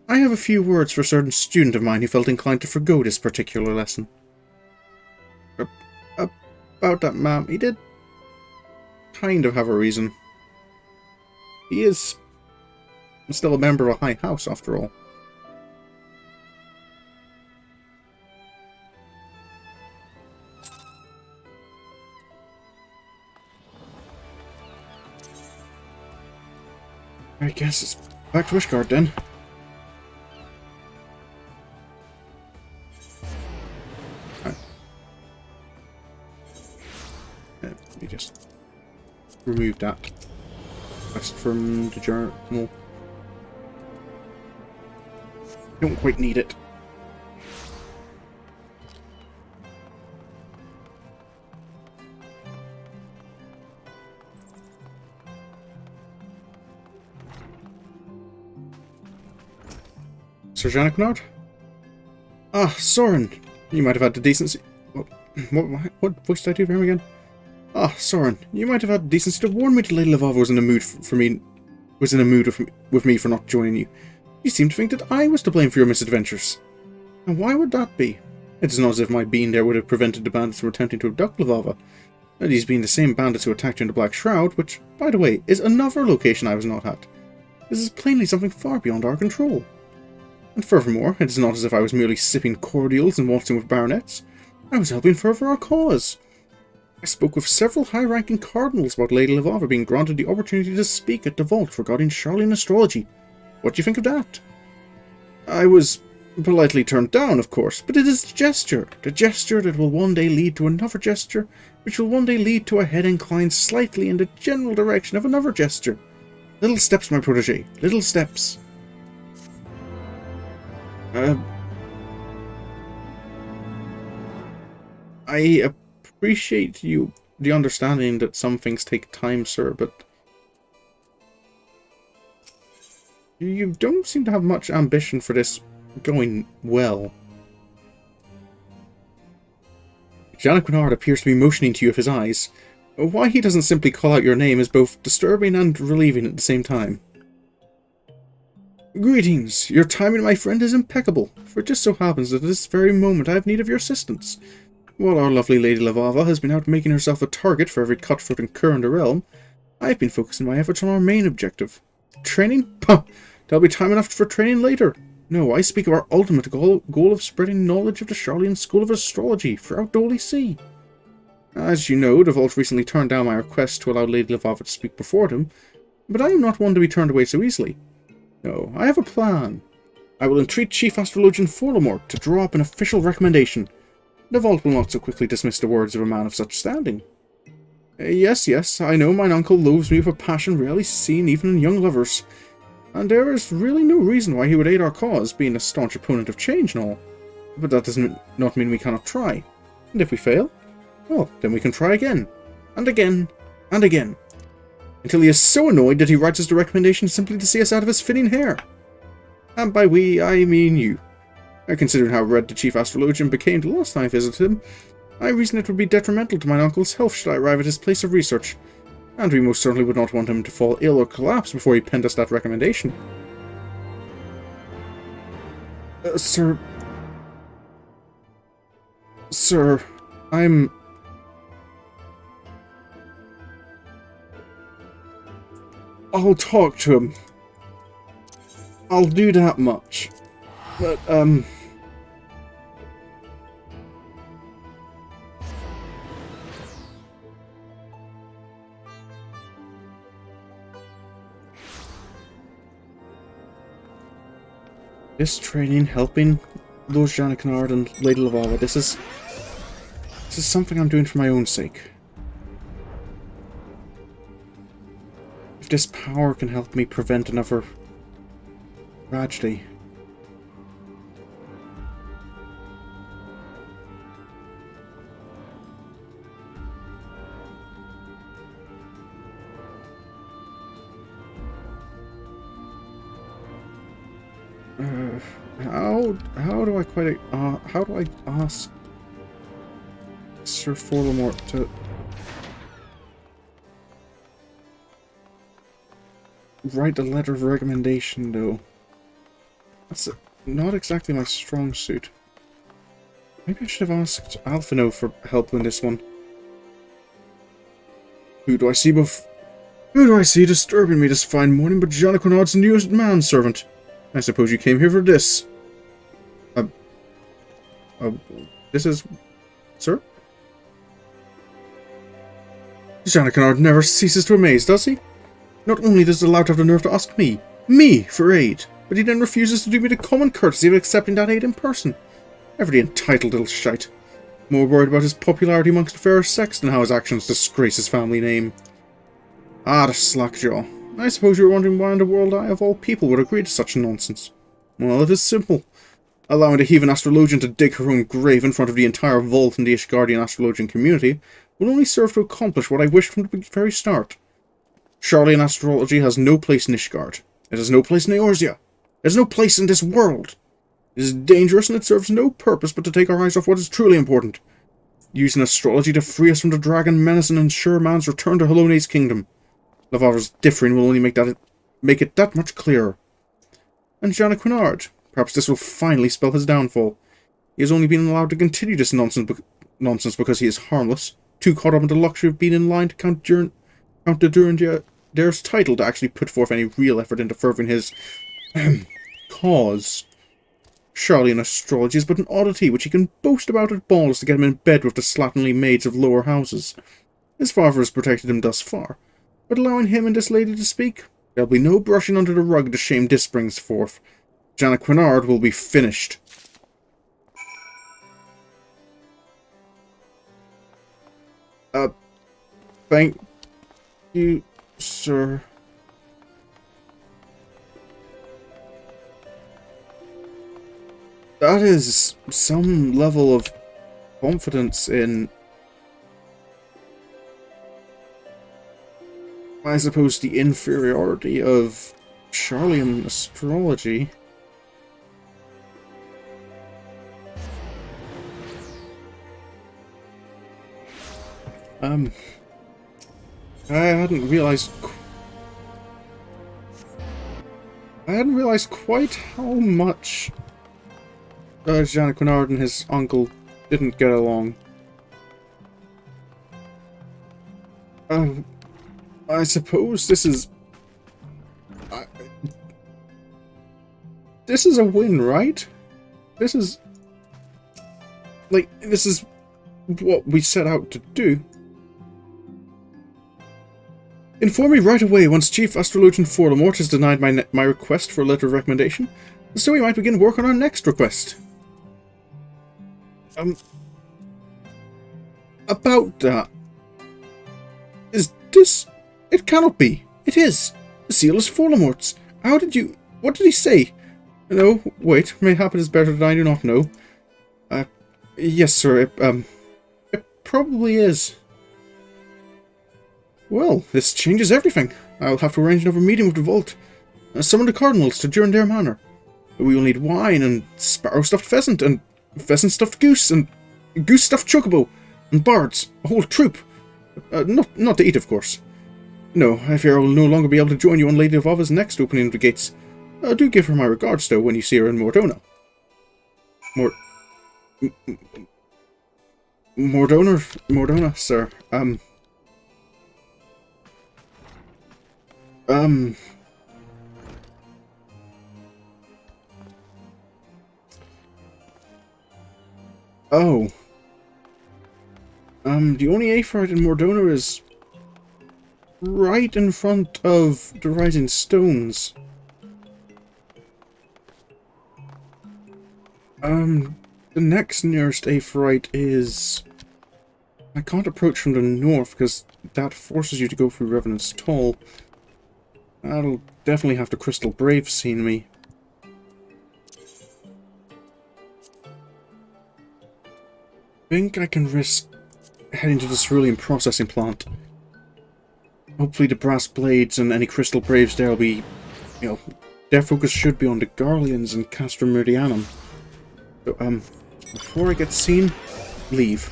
I have a few words for a certain student of mine who felt inclined to forgo this particular lesson. About that, ma'am, he did kind of have a reason. He is still a member of a high house, after all. I guess it's back to Ishgard then. Right. Let me just remove that quest from the journal. Don't quite need it. Sir Janiknard? Ah, Sorin! You might have had the decency... What voice did I do for him again? Ah, Sorin, you might have had the decency to warn me that Lady Lavava was in a mood with me for not joining you. You seem to think that I was to blame for your misadventures. And why would that be? It is not as if my being there would have prevented the bandits from attempting to abduct Lavava. And these being the same bandits who attacked you in the Black Shroud, which, by the way, is another location I was not at. This is plainly something far beyond our control. And furthermore, it is not as if I was merely sipping cordials and waltzing with baronets. I was helping further our cause. I spoke with several high-ranking cardinals about Lady Lavava being granted the opportunity to speak at the vault regarding Charlian astrology. What do you think of that? I was politely turned down, of course, but it is the gesture that will one day lead to another gesture, which will one day lead to a head inclined slightly in the general direction of another gesture. Little steps, my protégé, little steps. I appreciate the understanding that some things take time, sir, but you don't seem to have much ambition for this going well. Janequinard appears to be motioning to you with his eyes. Why he doesn't simply call out your name is both disturbing and relieving at the same time. Greetings. Your timing, my friend, is impeccable, for it just so happens that at this very moment I have need of your assistance. While our lovely Lady Lavava has been out making herself a target for every cutthroat and cur in the realm, I've been focusing my efforts on our main objective. Training? Pah! There'll be time enough for training later. No, I speak of our ultimate goal of spreading knowledge of the Charlian School of Astrology throughout the Holy See. As you know, the Vault recently turned down my request to allow Lady Lavava to speak before them, but I am not one to be turned away so easily. No, I have a plan. I will entreat Chief Astrologian Fortemps to draw up an official recommendation. The Vault will not so quickly dismiss the words of a man of such standing. Yes, I know mine uncle loathes me with a passion rarely seen even in young lovers, and there is really no reason why he would aid our cause, being a staunch opponent of change and all. But that does not mean we cannot try. And if we fail, well, then we can try again, and again, and again, until he is so annoyed that he writes us the recommendation simply to see us out of his fitting hair. And by we, I mean you. Considering how red the Chief Astrologian became the last time I visited him, I reason it would be detrimental to my uncle's health should I arrive at his place of research, and we most certainly would not want him to fall ill or collapse before he penned us that recommendation. Sir, I'll talk to him. I'll do that much. But, this training, helping Lord Janequinard and Lady Lavava, this is something I'm doing for my own sake. If this power can help me prevent another tragedy. How do I ask Sir Fortemps to write a letter of recommendation, though? That's not exactly my strong suit. Maybe I should have asked Alphino for help in this one. Who do I see disturbing me this fine morning but Janequinard's newest manservant? I suppose you came here for this. This is... Sir? Janequinard never ceases to amaze, does he? Not only does the lout have the nerve to ask me, for aid, but he then refuses to do me the common courtesy of accepting that aid in person. Ever the entitled little shite. More worried about his popularity amongst the fairer sex than how his actions disgrace his family name. Ah, the slackjaw. I suppose you were wondering why in the world I, of all people, would agree to such nonsense. Well, it is simple. Allowing the heathen astrologian to dig her own grave in front of the entire vault in the Ishgardian astrologian community will only serve to accomplish what I wished from the very start. Charlian astrology has no place in Ishgard. It has no place in Eorzea. It has no place in this world. It is dangerous and it serves no purpose but to take our eyes off what is truly important. Using astrology to free us from the dragon menace and ensure man's return to Halone's kingdom. Lavava's differing will only make it that much clearer. And Janequinard, perhaps this will finally spell his downfall. He has only been allowed to continue this nonsense because he is harmless, too caught up in the luxury of being in line to Count de Durendair's title to actually put forth any real effort into furthering his cause. Charlian astrology is but an oddity which he can boast about at balls to get him in bed with the slatternly maids of lower houses. His father has protected him thus far, but allowing him and this lady to speak, there'll be no brushing under the rug the shame this brings forth. Janequinard will be finished. Thank you, sir. That is some level of confidence in, I suppose, the inferiority of Charlian astrology. I hadn't realized quite how much Jean Quinard and his uncle didn't get along. I suppose this is a win, right? This is what we set out to do. Inform me right away once Chief Astrologian Fortemps has denied my request for a letter of recommendation, so we might begin work on our next request. About that. Is this... It cannot be. It is. The seal is Fortemps. How did you... What did he say? No, wait. Mayhap it is better that I do not know. Yes, sir. It probably is. Well, this changes everything. I'll have to arrange another meeting with the vault. Summon the cardinals to adjourn their manor. We will need wine and sparrow-stuffed pheasant and pheasant-stuffed goose and goose-stuffed chocobo and bards. A whole troop. Not to eat, of course. No, I fear I will no longer be able to join you on Lady of Ava's next opening of the gates. Do give her my regards, though, when you see her in Mordona. Mordona, sir. Oh. The only Aphrodite in Mordona is right in front of the Rising Stones. The next nearest Aphrodite is... I can't approach from the north because that forces you to go through Revenant's Toll. That'll definitely have the Crystal Brave seen me. I think I can risk heading to the cerulean processing plant. Hopefully the brass blades and any Crystal Braves there will be, you know, their focus should be on the Garleans and Castra Meridianum. So, before I get seen, leave.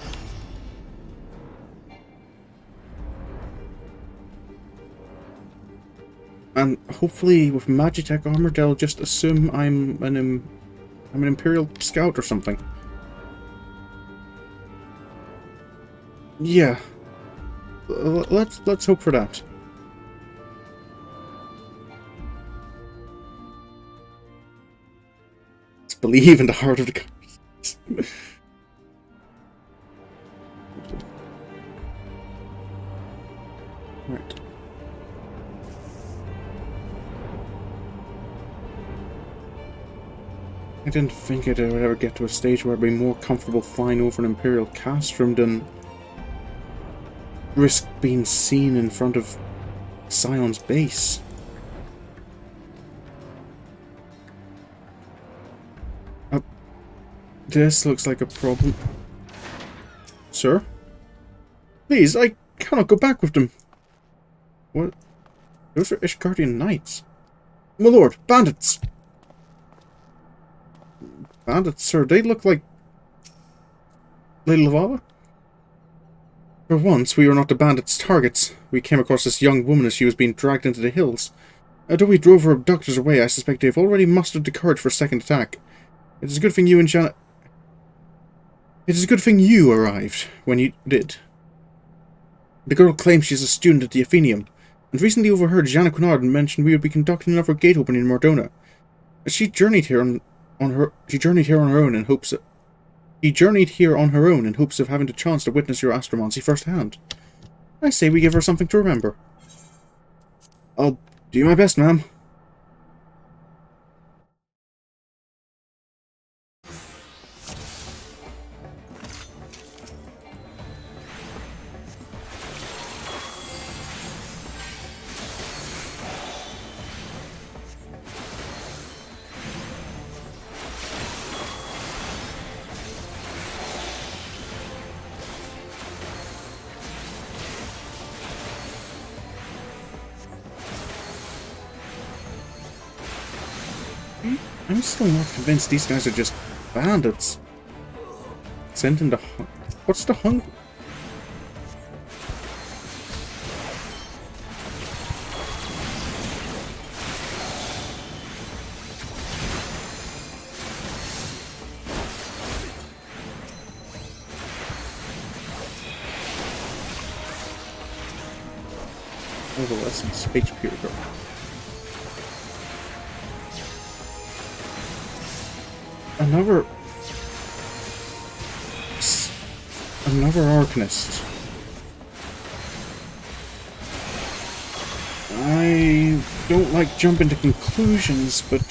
And hopefully with Magitech armor they'll just assume I'm an Imperial Scout or something. Yeah. Let's hope for that. Let's believe in the heart of the cards. Right. I didn't think I would ever get to a stage where I'd be more comfortable flying over an Imperial castrum than risk being seen in front of Scion's base. This looks like a problem. Sir? Please, I cannot go back with them. What? Those are Ishgardian knights. My lord, bandits! Bandits, sir, they look like Lady Lavava? For once, we were not the bandits' targets. We came across this young woman as she was being dragged into the hills. Though we drove her abductors away, I suspect they've already mustered the courage for a second attack. It is a good thing you and Janet... It is a good thing you arrived when you did. The girl claims she's a student at the Athenaeum, and recently overheard Jeanne Quinard mention we would be conducting another gate opening in Mordona. She journeyed here on her own in hopes of having the chance to witness your astromancy firsthand. I say we give her something to remember. I'll do my best, ma'am. I'm still not convinced these guys are just bandits. Sent into what's the hunt? Adolescence, HP recovery. Another Arcanist. I don't like jumping to conclusions, but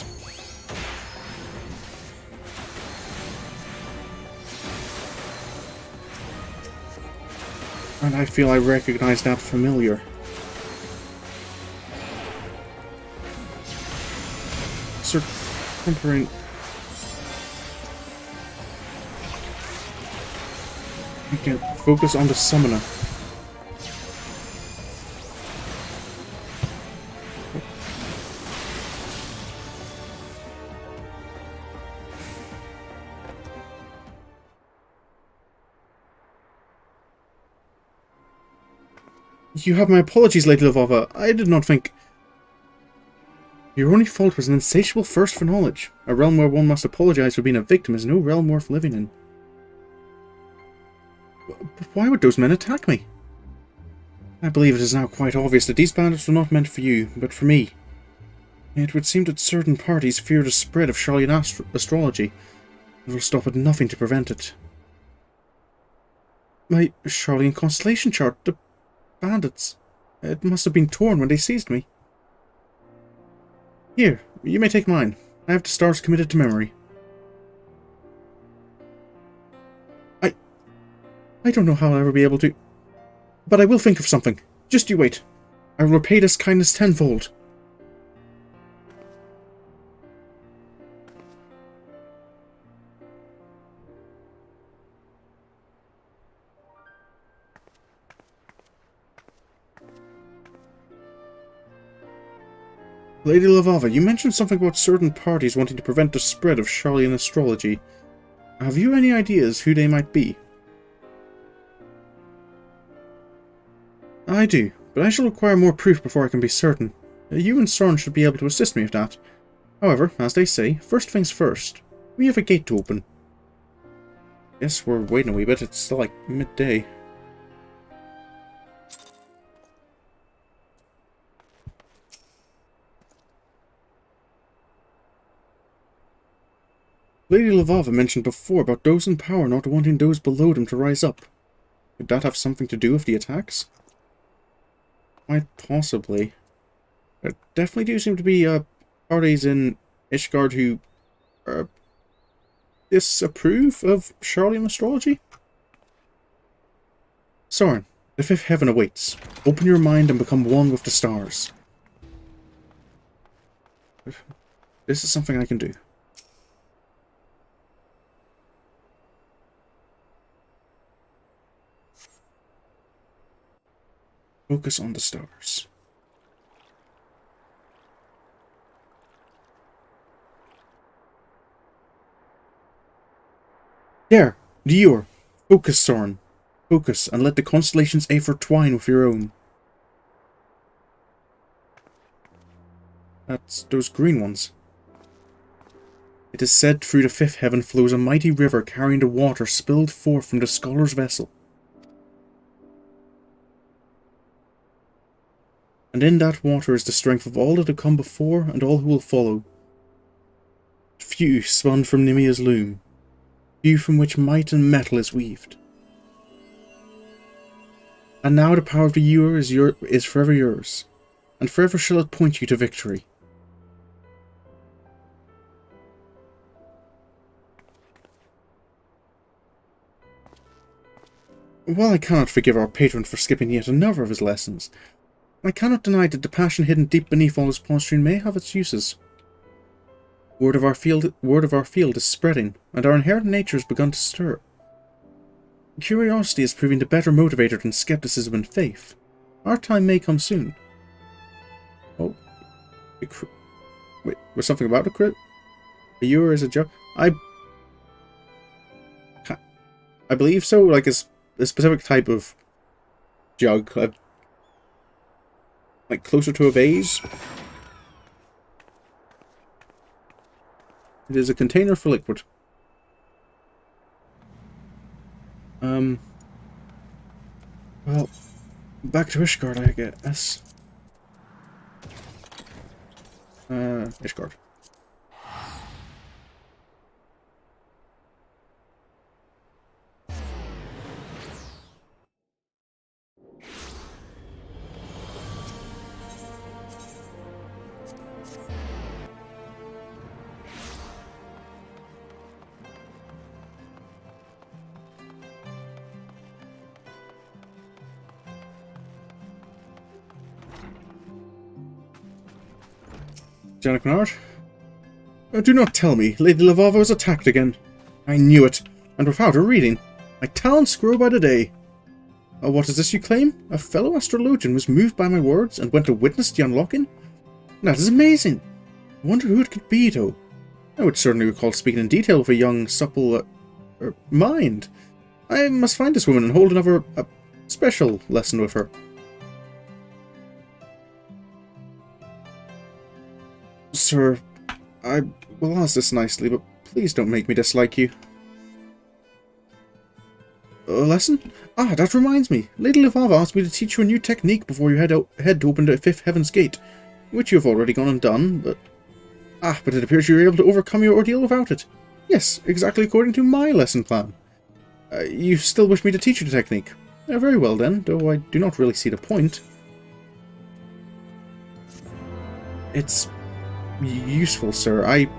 and I feel I recognize that familiar. Sir Tempering. We can focus on the summoner. You have my apologies, Lady Lavava. I did not think... Your only fault was an insatiable thirst for knowledge. A realm where one must apologize for being a victim is no realm worth living in. But why would those men attack me? I believe it is now quite obvious that these bandits were not meant for you, but for me. It would seem that certain parties fear the spread of Charlian astrology, and will stop at nothing to prevent it. My Charlian constellation chart, the bandits. It must have been torn when they seized me. Here, you may take mine. I have the stars committed to memory. I don't know how I'll ever be able to... But I will think of something. Just you wait. I will repay this kindness tenfold. Lady Lavava, you mentioned something about certain parties wanting to prevent the spread of Charlian astrology. Have you any ideas who they might be? I do, but I shall require more proof before I can be certain. You and Sorin should be able to assist me with that. However, as they say, first things first. We have a gate to open. Yes, we're waiting a wee bit. It's still like midday. Lady Lavava mentioned before about those in power not wanting those below them to rise up. Could that have something to do with the attacks? Quite possibly. There definitely do seem to be parties in Ishgard who disapprove of Charlian astrology. Sorin, the fifth heaven awaits. Open your mind and become one with the stars. This is something I can do. Focus on the stars. There! Dior! Focus, Sorin. Focus, and let the constellation's Aether twine with your own. That's those green ones. It is said through the fifth heaven flows a mighty river carrying the water spilled forth from the scholar's vessel. And in that water is the strength of all that have come before and all who will follow. Few spun from Nimia's loom, few from which might and metal is weaved. And now the power of the Ewer is forever yours, and forever shall it point you to victory. While I cannot forgive our patron for skipping yet another of his lessons, I cannot deny that the passion hidden deep beneath all his posturing may have its uses. Word of our field is spreading, and our inherent nature has begun to stir. Curiosity is proving the better motivator than skepticism and faith. Our time may come soon. Oh. Wait, was something about a crit? A ewer is a jug? I believe so, like a specific type of jug. Like closer to a vase. It is a container for liquid. Well, back to Ishgard, I guess. Ishgard. Janet Menard? Do not tell me, Lady Lavava was attacked again. I knew it, and without her reading. My talents grow by the day. What is this you claim? A fellow Astrologian was moved by my words and went to witness the unlocking? That is amazing. I wonder who it could be, though. I would certainly recall speaking in detail with a young, supple mind. I must find this woman and hold another special lesson with her. Sir, I will ask this nicely, but please don't make me dislike you. A lesson? Ah, that reminds me. Lady Lavava asked me to teach you a new technique before you head to open the fifth Heaven's Gate, which you have already gone and done, but... but it appears you were able to overcome your ordeal without it. Yes, exactly according to my lesson plan. You still wish me to teach you the technique? Very well then, though I do not really see the point. It's useful, sir. I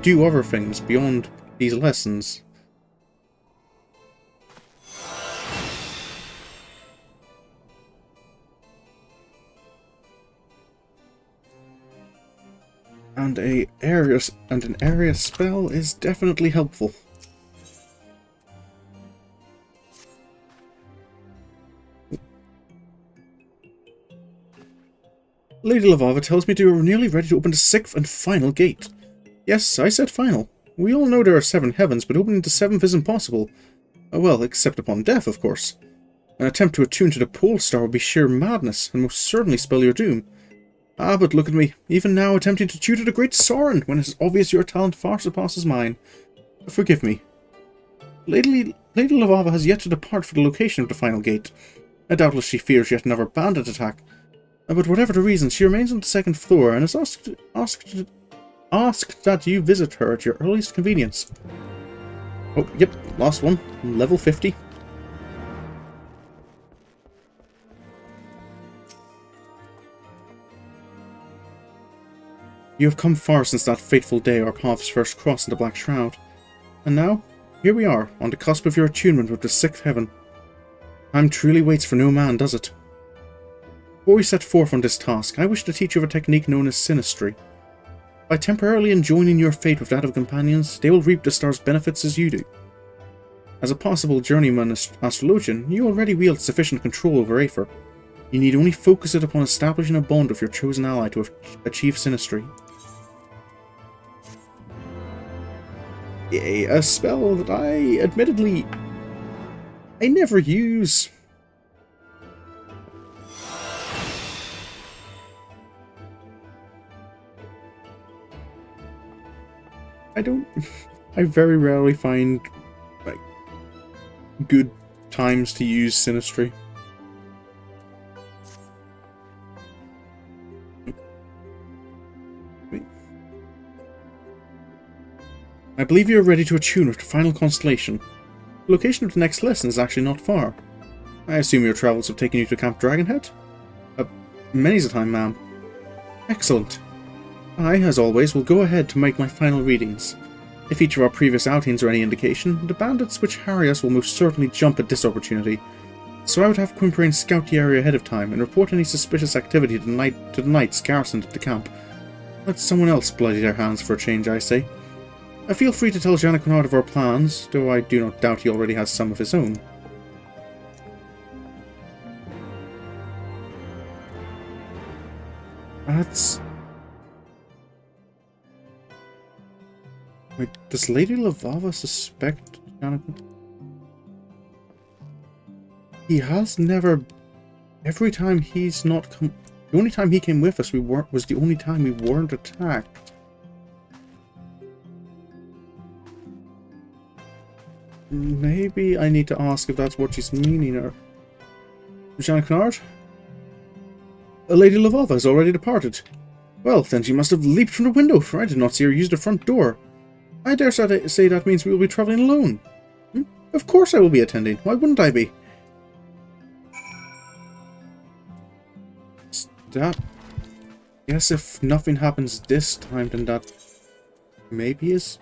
do other things beyond these lessons. And an area spell is definitely helpful. Lady Lavava tells me you are nearly ready to open the sixth and final gate. Yes, I said final. We all know there are 7 heavens, but opening the 7th is impossible. Well, except upon death, of course. An attempt to attune to the pole star would be sheer madness, and most certainly spell your doom. But look at me, even now attempting to tutor the great Sorin, when it is obvious your talent far surpasses mine. Forgive me. Lady Lavava has yet to depart for the location of the final gate. Doubtless she fears yet another bandit attack. But whatever the reason, she remains on the 2nd floor and has asked that you visit her at your earliest convenience. Oh, yep, last one. Level 50. You have come far since that fateful day our paths first crossed in the Black Shroud. And now, here we are, on the cusp of your attunement with the 6th heaven. Time truly waits for no man, does it? Before we set forth on this task, I wish to teach you a technique known as synastry. By temporarily enjoining your fate with that of companions, they will reap the star's benefits as you do. As a possible journeyman astrologian, you already wield sufficient control over Aether. You need only focus it upon establishing a bond with your chosen ally to achieve synastry. A spell that I never use. I very rarely find, like, good times to use synastry. I believe you are ready to attune with the final constellation. The location of the next lesson is actually not far. I assume your travels have taken you to Camp Dragonhead? Many's a time, ma'am. Excellent. I, as always, will go ahead to make my final readings. If each of our previous outings are any indication, the bandits which harry us will most certainly jump at this opportunity. So I would have Quimperine scout the area ahead of time and report any suspicious activity to the knights garrisoned at the camp. Let someone else bloody their hands for a change, I say. Feel free to tell Janet Quinard of our plans, though I do not doubt he already has some of his own. Wait, does Lady Lavava suspect Jonathan? He has never... Every time he's not come... The only time he came with us was the only time we weren't attacked. Maybe I need to ask if that's what she's meaning, or... Jean Canard? Lady Lavava has already departed. Well, then she must have leaped from the window, for I did not see her use the front door. I dare say that means we will be travelling alone. Of course I will be attending. Why wouldn't I be? That... Guess if nothing happens this time, then that... maybe is...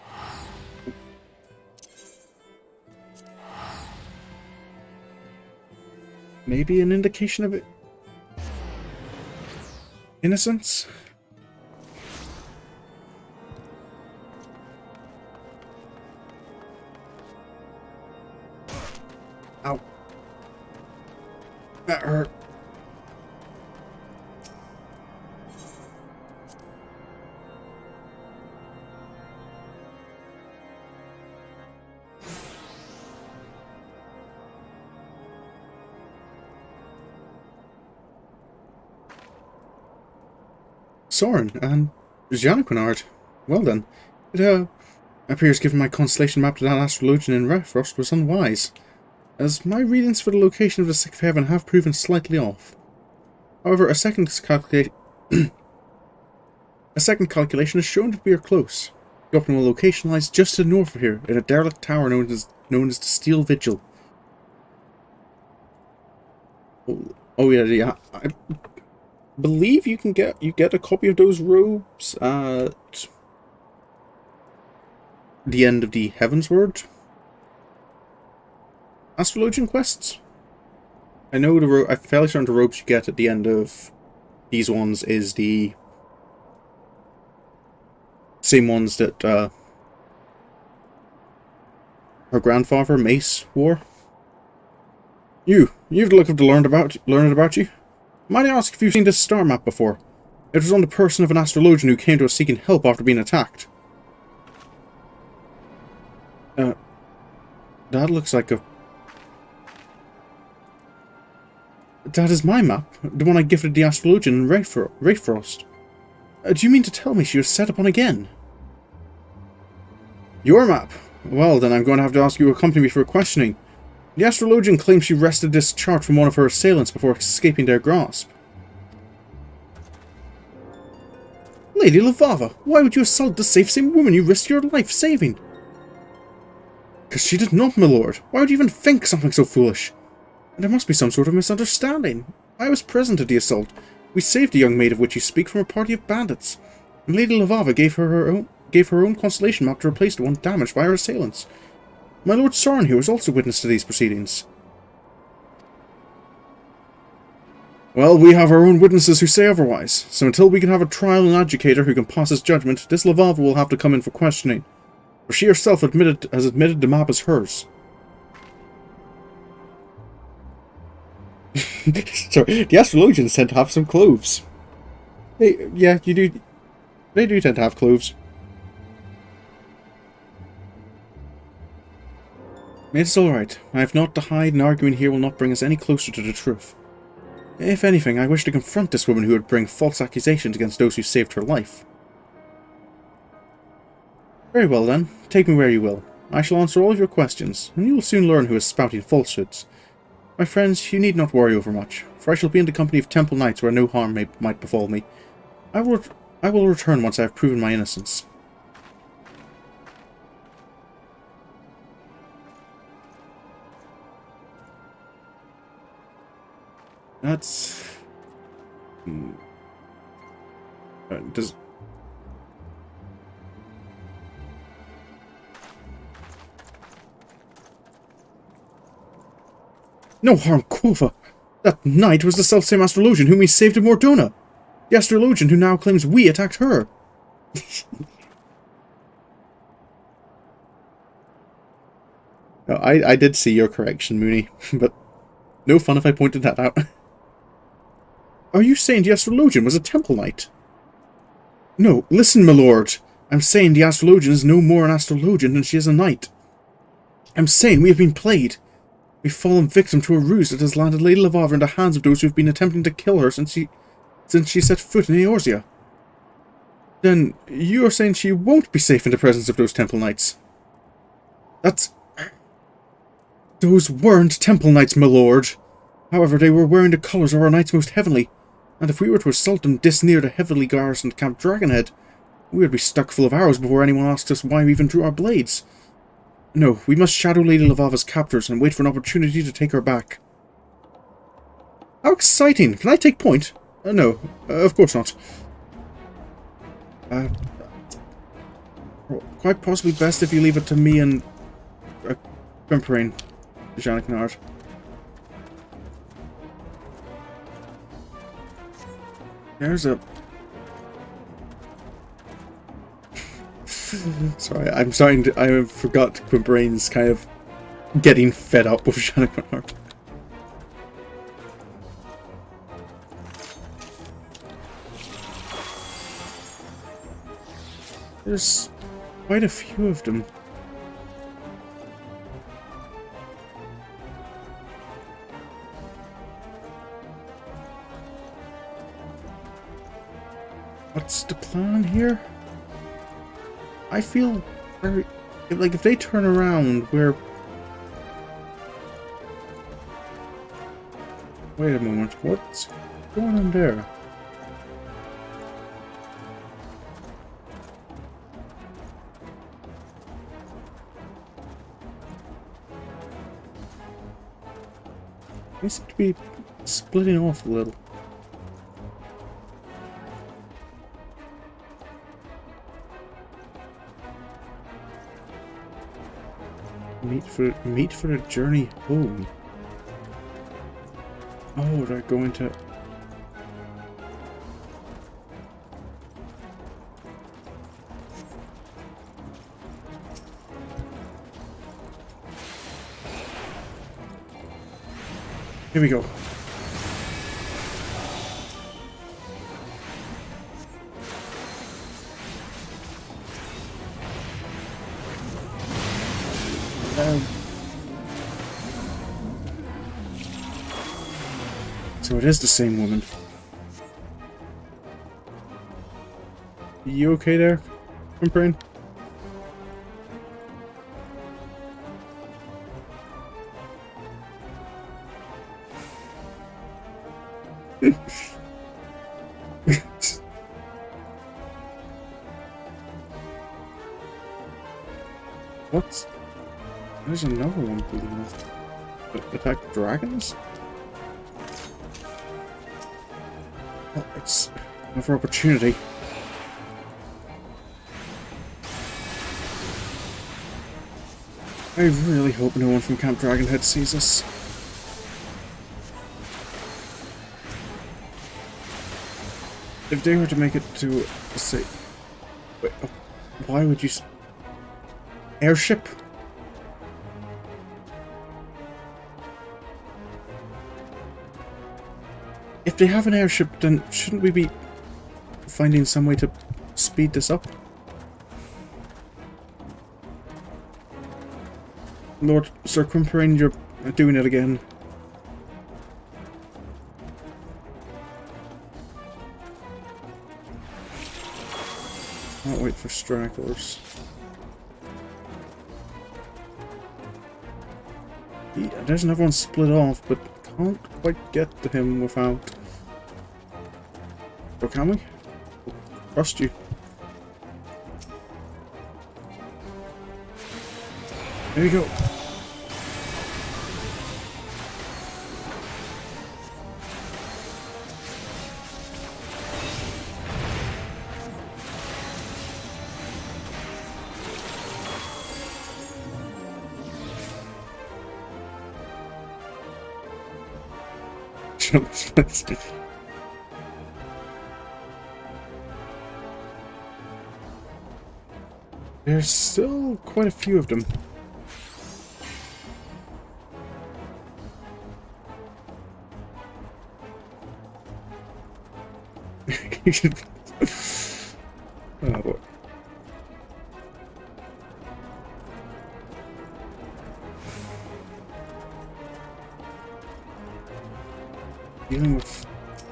maybe an indication of it. Innocence? Ow. That hurt. Sorin and Jean-Quinard. Well then, it appears given my constellation map to that Astrologian in Refrost was unwise, as my readings for the location of the Sixth Heaven have proven slightly off. However, a second calculation has shown that we are close. The optimal location lies just to the north of here, in a derelict tower known as the Steel Vigil. Oh yeah. I believe you get a copy of those robes at the end of the Heavensward Astrologian quests. I know I'm fairly certain the robes you get at the end of these ones is the same ones that her grandfather Mace wore. You've the look of to learn it about you. Might I ask if you've seen this star map before? It was on the person of an astrologian who came to us seeking help after being attacked. That looks like a... That is my map, the one I gifted the astrologian in Rayfrost. Do you mean to tell me she was set upon again? Your map? Well, then I'm going to have to ask you to accompany me for a questioning. The astrologian claims she wrested this chart from one of her assailants before escaping their grasp. Lady Lavava, why would you assault the same woman you risked your life saving? Because she did not, my lord. Why would you even think something so foolish? There must be some sort of misunderstanding. I was present at the assault. We saved the young maid of which you speak from a party of bandits. And Lady Lavava gave her own constellation map to replace the one damaged by her assailants. My lord Sorin here was also witness to these proceedings. Well, we have our own witnesses who say otherwise, so until we can have a trial and adjudicator who can pass his judgment, this Lavava will have to come in for questioning. For she herself has admitted the map as hers. Sorry, the astrologians tend to have some cloves. They do tend to have cloves. It's alright. I have naught to hide, and arguing here will not bring us any closer to the truth. If anything, I wish to confront this woman who would bring false accusations against those who saved her life. Very well then, take me where you will. I shall answer all of your questions, and you will soon learn who is spouting falsehoods. My friends, you need not worry overmuch, for I shall be in the company of temple knights where no harm might befall me. I will return once I have proven my innocence. That's... does... No harm, Quova! That knight was the selfsame astrologian whom we saved in Mordona! The astrologian who now claims we attacked her! No, I did see your correction, Mooney, but no fun if I pointed that out. Are you saying the astrologian was a temple knight? No, listen, my lord. I'm saying the Astrologian is no more an Astrologian than she is a knight. I'm saying we have been played. We've fallen victim to a ruse that has landed Lady Lvova in the hands of those who have been attempting to kill her since she set foot in Eorzea. Then you are saying she won't be safe in the presence of those Temple Knights? Those weren't Temple Knights, my lord. However, they were wearing the colours of our Knights Most Heavenly, and if we were to assault them this near the heavily garrisoned Camp Dragonhead, we would be stuck full of arrows before anyone asked us why we even drew our blades. No, we must shadow Lady Lvova's captors and wait for an opportunity to take her back. How exciting! Can I take point? No, of course not. Quite possibly best if you leave it to me and Quimperine, Janik Nard. There's a... Sorry, I forgot Quimperine's kind of getting fed up with Janik Nard. There's quite a few of them. What's the plan here? I feel very... like, if they turn around, we're... Wait a moment, what's going on there? They seem to be splitting off a little. Meet for a journey home. Oh, they're going to... Here we go. So it is the same woman. You okay there, Quimperine? What? There's another one, believe. Attack dragons? Well, it's another opportunity. I really hope no one from Camp Dragonhead sees us. If they were to make it to, say, wait, why would you? Airship? If they have an airship, then shouldn't we be finding some way to speed this up? Lord Sir Quimperine, you're doing it again. Can't wait for stragglers. Yeah, there's another one split off, but can't quite get to him without... Or can we? Trust you. There you go. There's still quite a few of them. Oh boy. Dealing with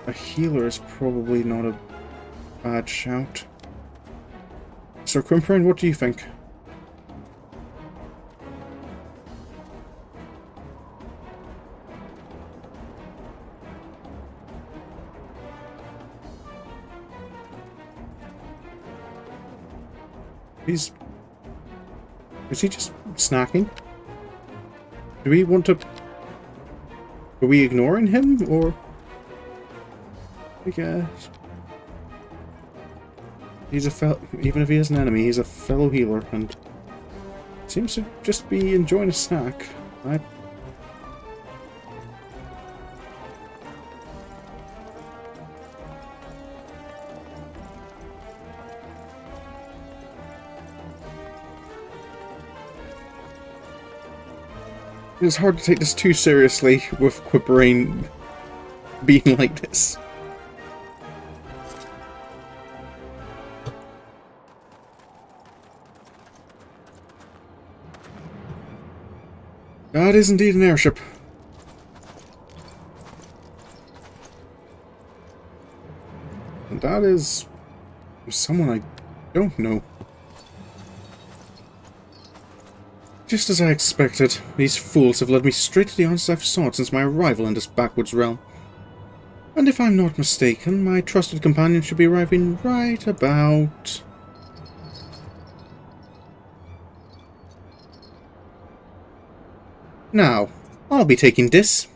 a healer is probably not a bad shout. Sir Quimperin, what do you think? Is he just snacking? Do we want to... Are we ignoring him, or... I guess... He's a even if he is an enemy, he's a fellow healer, and... seems to just be enjoying a snack. It's hard to take this too seriously with Quimperin being like this. That is indeed an airship. And that is someone I don't know. Just as I expected, these fools have led me straight to the answers I've sought since my arrival in this backwoods realm. And if I'm not mistaken, my trusted companion should be arriving right about... now. I'll be taking this.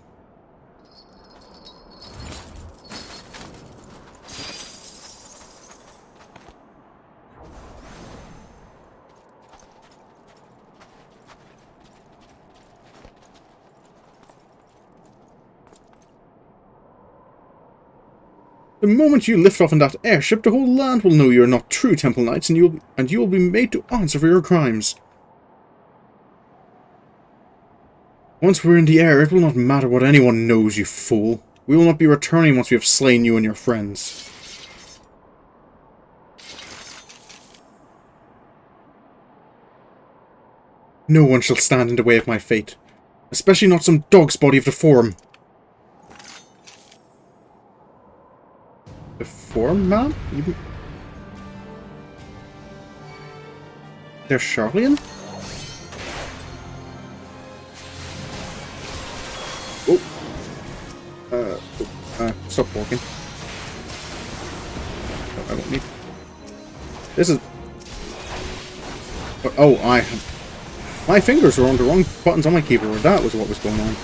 The moment you lift off in that airship, the whole land will know you're not true Temple Knights, and you will be made to answer for your crimes. Once we're in the air, it will not matter what anyone knows, you fool. We will not be returning once we have slain you and your friends. No one shall stand in the way of my fate, especially not some dog's body of the Forum. The Forum, ma'am? They're Charlian? Stop walking. Oh, I don't need... This is... Oh, my fingers were on the wrong buttons on my keyboard. That was what was going on.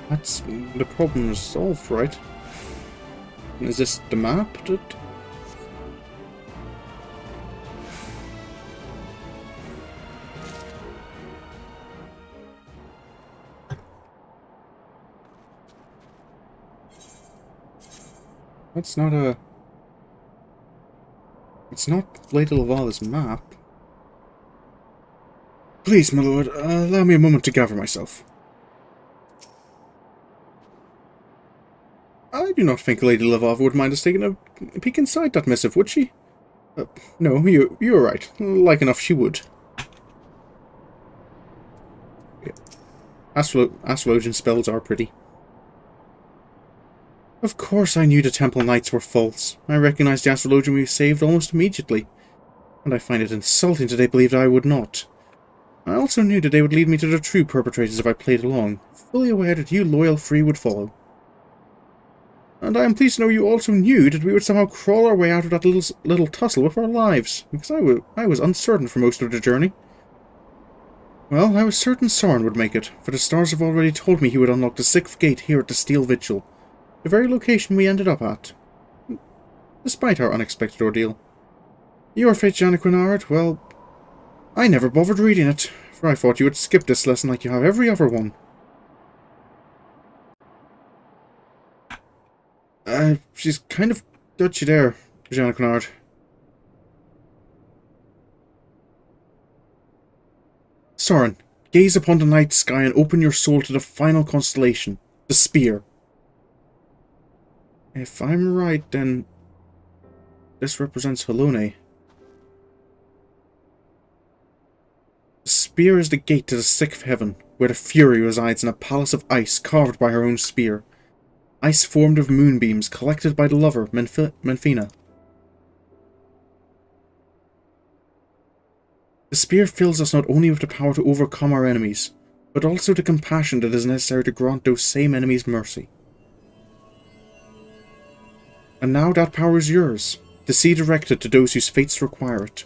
That's the problem resolved, right? Is this the map that... That's not a... It's not Lady Lavala's map. Please, my lord, allow me a moment to gather myself. I do not think Lady Lavala would mind us taking a peek inside that missive, would she? No, you're right. Like enough she would. Yeah. Astrologian spells are pretty. Of course I knew the Temple Knights were false. I recognized the Astrologian we saved almost immediately. And I find it insulting that they believed I would not. I also knew that they would lead me to the true perpetrators if I played along, fully aware that you loyal free would follow. And I am pleased to know you also knew that we would somehow crawl our way out of that little tussle with our lives, because I was uncertain for most of the journey. Well, I was certain Sorin would make it, for the stars have already told me he would unlock the 6th gate here at the Steel Vigil, the very location we ended up at. despite our unexpected ordeal. Your fate, Janequinard, well, I never bothered reading it, for I thought you would skip this lesson like you have every other one. She's kind of got you there, Janequinard. Sorin, gaze upon the night sky and open your soul to the final constellation, the Spear. If I'm right, then this represents Halone. The Spear is the gate to the sixth heaven, where the Fury resides in a palace of ice carved by her own spear. Ice formed of moonbeams collected by the lover, Menfina. The spear fills us not only with the power to overcome our enemies, but also the compassion that is necessary to grant those same enemies mercy. And now that power is yours, to see directed to those whose fates require it.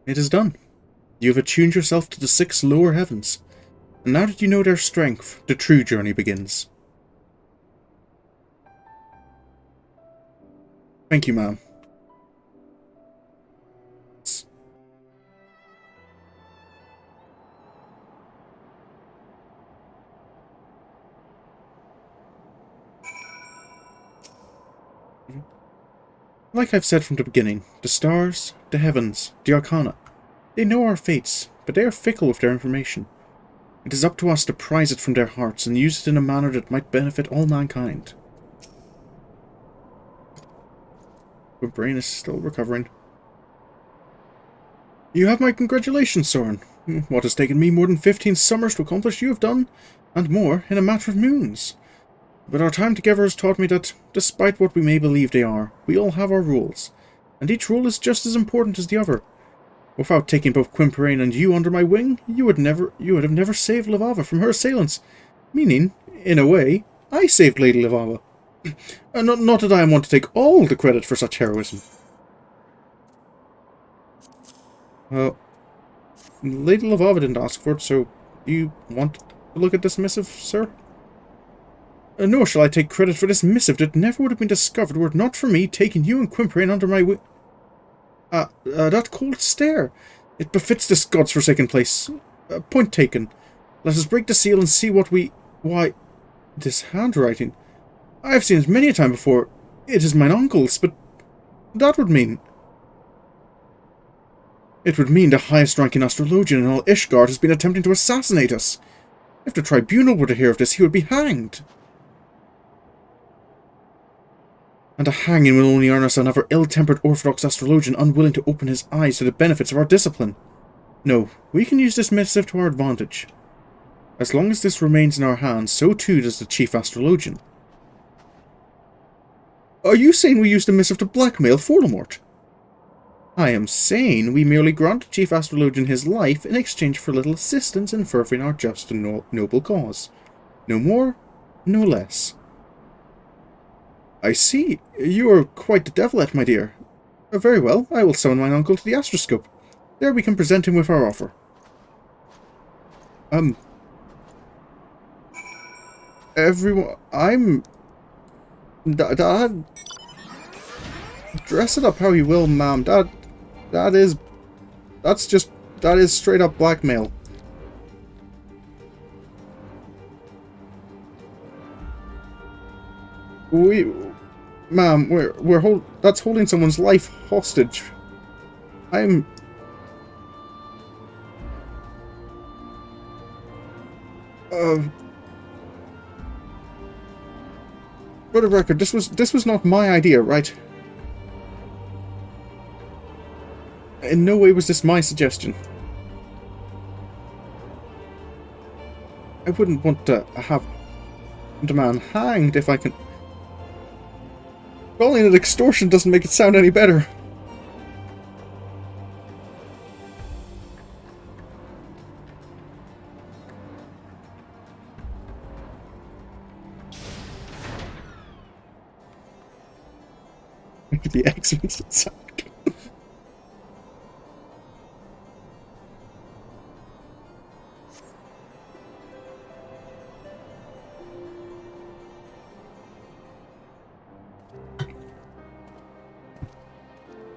It is done. You have attuned yourself to the 6 lower heavens, and now that you know their strength, the true journey begins. Thank you, ma'am. Like I've said from the beginning, the stars, the heavens, the arcana, they know our fates, but they are fickle with their information. It is up to us to prize it from their hearts and use it in a manner that might benefit all mankind. My brain is still recovering. You have my congratulations, Sorin. What has taken me more than 15 summers to accomplish, you have done, and more, in a matter of moons. But our time together has taught me that, despite what we may believe they are, we all have our rules, and each rule is just as important as the other. Without taking both Quimperane and you under my wing, you would have never saved Levava from her assailants. Meaning, in a way, I saved Lady Levava. Not that I want to take all the credit for such heroism. Well, Lady Levava didn't ask for it, so do you want to look at this missive, sir? Nor shall I take credit for this missive that never would have been discovered were it not for me taking you and Quimperane under my wing. That cold stare. It befits this god's forsaken place. Point taken. Let us break the seal and see what we... Why, this handwriting. I have seen it many a time before. It is mine uncle's, but that would mean... It would mean the highest-ranking Astrologian in all Ishgard has been attempting to assassinate us. If the tribunal were to hear of this, he would be hanged. And a hanging will only earn us another ill-tempered Orthodox Astrologian unwilling to open his eyes to the benefits of our discipline. No, we can use this missive to our advantage. As long as this remains in our hands, so too does the Chief Astrologian. Are you saying we used the missive to blackmail Voldemort? I am saying we merely grant the Chief Astrologian his life in exchange for a little assistance in furthering our just and noble cause. No more, no less. I see. You are quite the devilet, my dear. Very well, I will summon my uncle to the astroscope. There we can present him with our offer. Everyone... Dad... Dress it up how you will, ma'am. That is straight up blackmail. Ma'am, that's holding someone's life hostage. For the record, this was not my idea, right? In no way was this my suggestion. I wouldn't want to have the man hanged if I can... Calling it extortion doesn't make it sound any better. The X makes it sound good.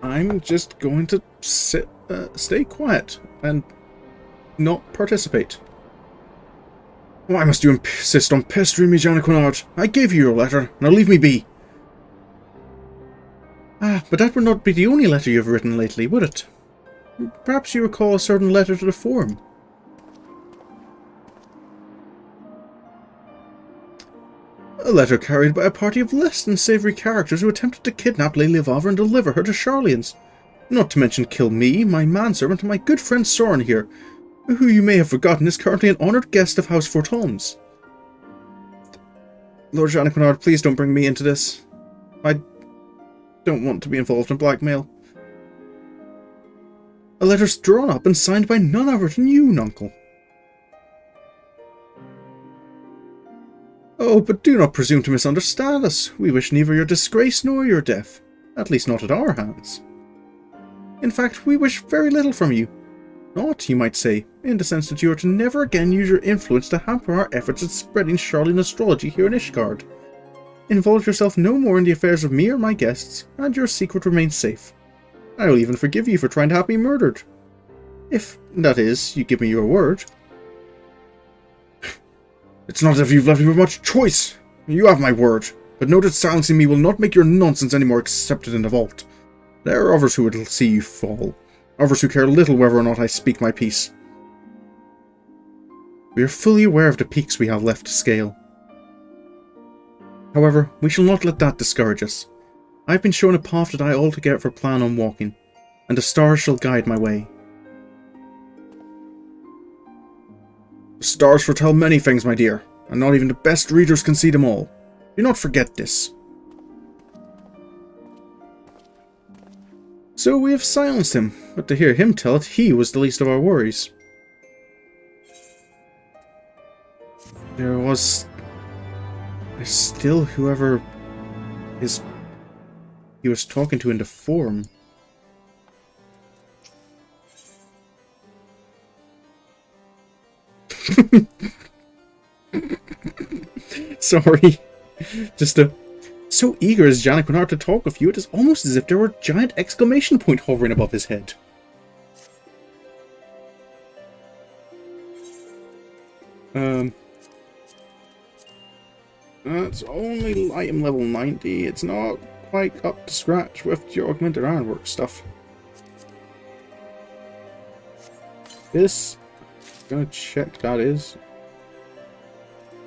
I'm just going to stay quiet and not participate. Why must you insist on pestering me, Janequinard? I gave you your letter. Now leave me be. Ah, but that would not be the only letter you have written lately, would it? Perhaps you recall a certain letter to the Forum. A letter carried by a party of less than savoury characters who attempted to kidnap Lady Levavre and deliver her to Charlians. Not to mention kill me, my manservant, and my good friend Sorin here, who you may have forgotten is currently an honoured guest of House Fortemps. Lord Janequinard, please don't bring me into this. I don't want to be involved in blackmail. A letter's drawn up and signed by none other than you, Nuncle. Oh, but do not presume to misunderstand us. We wish neither your disgrace nor your death. At least not at our hands. In fact, we wish very little from you. Not, you might say, in the sense that you are to never again use your influence to hamper our efforts at spreading Charlian astrology here in Ishgard. Involve yourself no more in the affairs of me or my guests, and your secret remains safe. I will even forgive you for trying to have me murdered. If, that is, you give me your word. It's not as if you've left me with much choice. You have my word, but know that silencing me will not make your nonsense any more accepted in the vault. There are others who will see you fall. Others who care little whether or not I speak my piece. We are fully aware of the peaks we have left to scale. However, we shall not let that discourage us. I have been shown a path that I altogether plan on walking, and the stars shall guide my way. The stars foretell many things, my dear, and not even the best readers can see them all. Do not forget this. So we have silenced him, but to hear him tell it, he was the least of our worries. There's still whoever he was talking to in the Forum. Sorry. So eager is Janequinard to talk with you, it is almost as if there were a giant exclamation point hovering above his head. That's only item level 90. It's not quite up to scratch with the augmented ironwork stuff. This, I'm gonna check that is.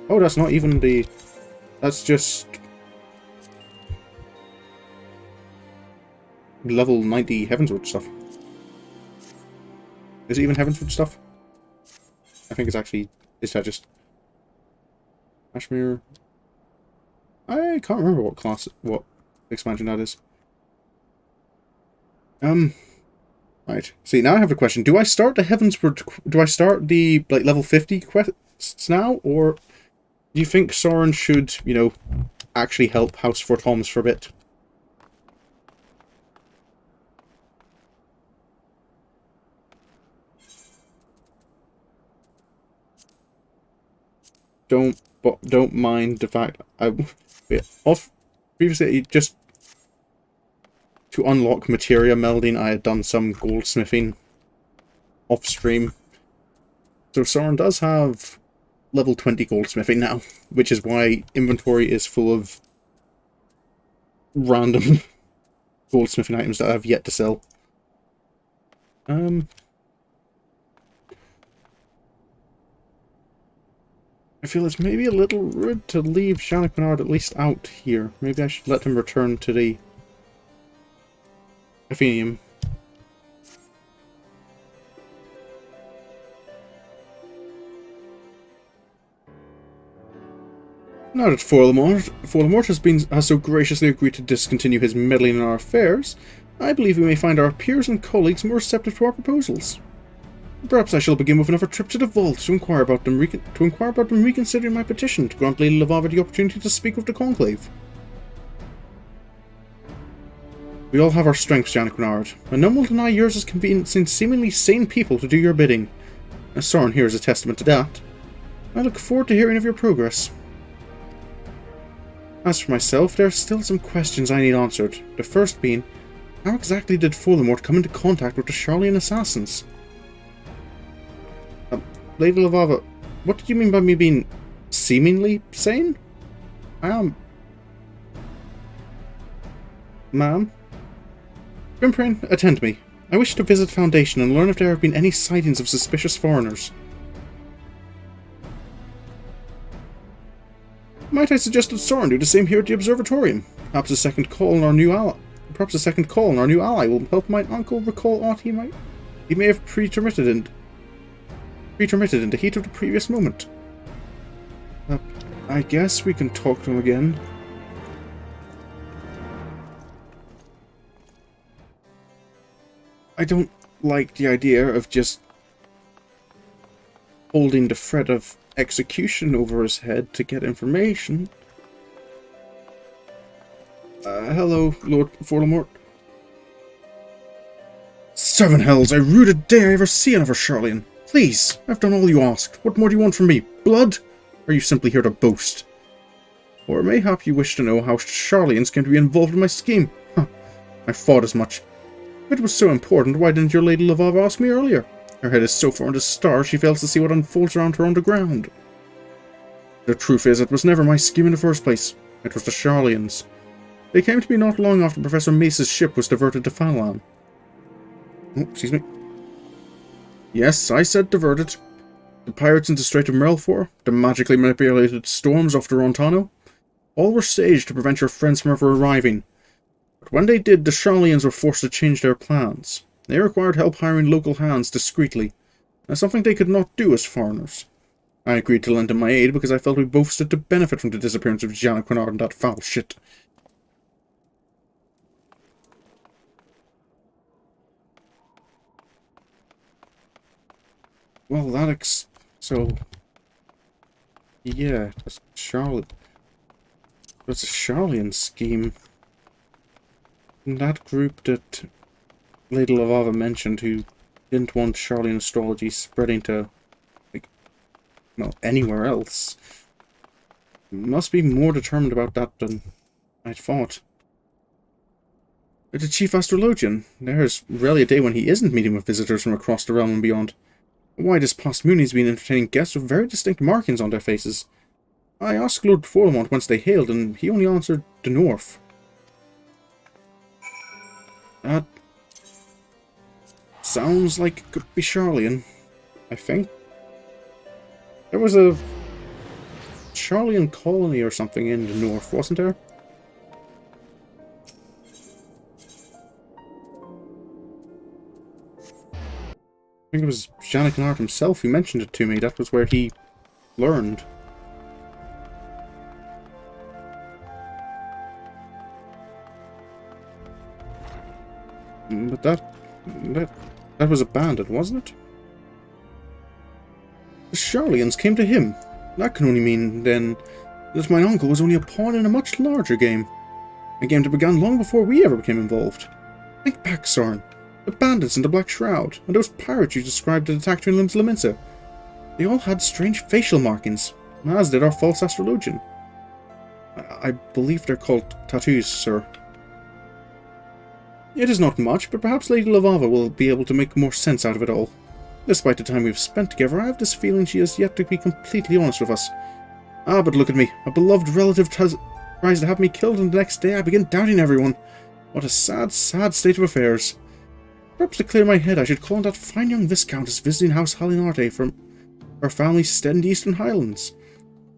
Oh, that's not even the. That's just level 90 Heavensward stuff. Is it even Heavensward stuff? I think it's actually. Is that just Kashmir? I can't remember what class, what expansion that is. Right. See, now I have a question. Do I start the Heavensward? Do I start the like level 50 quests now, or do you think Sorin should, you know, actually help House Fortemps for a bit? Don't mind the fact previously just to unlock materia melding I had done some goldsmithing off stream. So Sorin does have level 20 goldsmithing now, which is why inventory is full of random goldsmithing items that I have yet to sell. I feel it's maybe a little rude to leave Janequinard at least out here. Maybe I should let him return to the Athenium. Now that Fortemps has so graciously agreed to discontinue his meddling in our affairs, I believe we may find our peers and colleagues more receptive to our proposals. Perhaps I shall begin with another trip to the vault to inquire about them reconsidering my petition to grant Lady Levavre the opportunity to speak with the Conclave. We all have our strengths, Janequinard, and none will deny yours is convincing seemingly sane people to do your bidding. As Sorin here is a testament to that. I look forward to hearing of your progress. As for myself, there are still some questions I need answered, the first being, How exactly did Fortemps come into contact with the Charlian assassins? Lady Lavava, what did you mean by me being seemingly sane? I am... Ma'am? Grimprane, attend me. I wish to visit the Foundation and learn if there have been any sightings of suspicious foreigners. Might I suggest that Sorin do the same here at the Observatorium? Perhaps a second call on our new ally will help my uncle recall aught he may have pretermitted in the heat of the previous moment. I guess we can talk to him again. I don't like the idea of just holding the threat of execution over his head to get information. Hello, Lord Fortemps. 7 hells, I rooted day I ever see another Charlian. Please, I've done all you asked. What more do you want from me? Blood? Or are you simply here to boast? Or mayhap you wish to know how Charlians came to be involved in my scheme? Huh, I thought as much. If it was so important, why didn't your Lady Lavava ask me earlier? Her head is so far into stars she fails to see what unfolds around her on the ground. The truth is, it was never my scheme in the first place. It was the Charlians. They came to me not long after Professor Mace's ship was diverted to Fanlan. Oh, excuse me. Yes, I said diverted. The pirates into Strait of Merlfor, the magically manipulated storms off the Rontano, all were staged to prevent your friends from ever arriving. But when they did, the Charlians were forced to change their plans. They required help hiring local hands discreetly, and something they could not do as foreigners. I agreed to lend them my aid because I felt we both stood to benefit from the disappearance of Janet Quinard and that foul shit. Well, so... yeah, that's a Charlian scheme. And that group that Lady Lavava mentioned who didn't want Charlian astrology spreading to, like, well, anywhere else, must be more determined about that than I'd thought. The Chief Astrologian, there's rarely a day when he isn't meeting with visitors from across the realm and beyond. Why this past moon he's been entertaining guests with very distinct markings on their faces. I asked Lord Fortemps whence they hailed, and he only answered the north. That sounds like it could be Charlian, I think. There was a Charlian colony or something in the north, wasn't there? I think it was Janet Quinard himself who mentioned it to me. That was where he learned. But that was abandoned, wasn't it? The Charlians came to him. That can only mean, then, that my uncle was only a pawn in a much larger game. A game that began long before we ever became involved. Think back, Sorin. The bandits in the Black Shroud, and those pirates you described that attacked you in Limsa. They all had strange facial markings, as did our false Astrologian. I believe they're called tattoos, sir. It is not much, but perhaps Lady Lavava will be able to make more sense out of it all. Despite the time we've spent together, I have this feeling she has yet to be completely honest with us. Ah, but look at me. A beloved relative tries to have me killed, and the next day I begin doubting everyone. What a sad, sad state of affairs. Perhaps to clear my head, I should call on that fine young Viscountess visiting House Halinarte from her family's stead in the Eastern Highlands.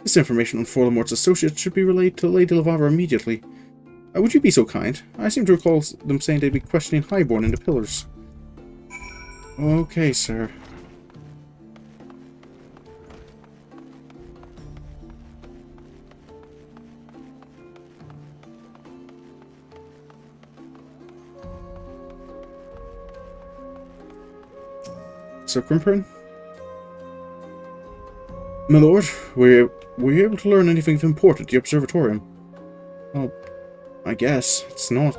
This information on Fortemps' associates should be relayed to Lady Lavava immediately. Would you be so kind? I seem to recall them saying they'd be questioning Highborn in the Pillars. Okay, sir. So, Grimprane? My lord, were you able to learn anything of import at the Observatorium? Well, I guess it's not.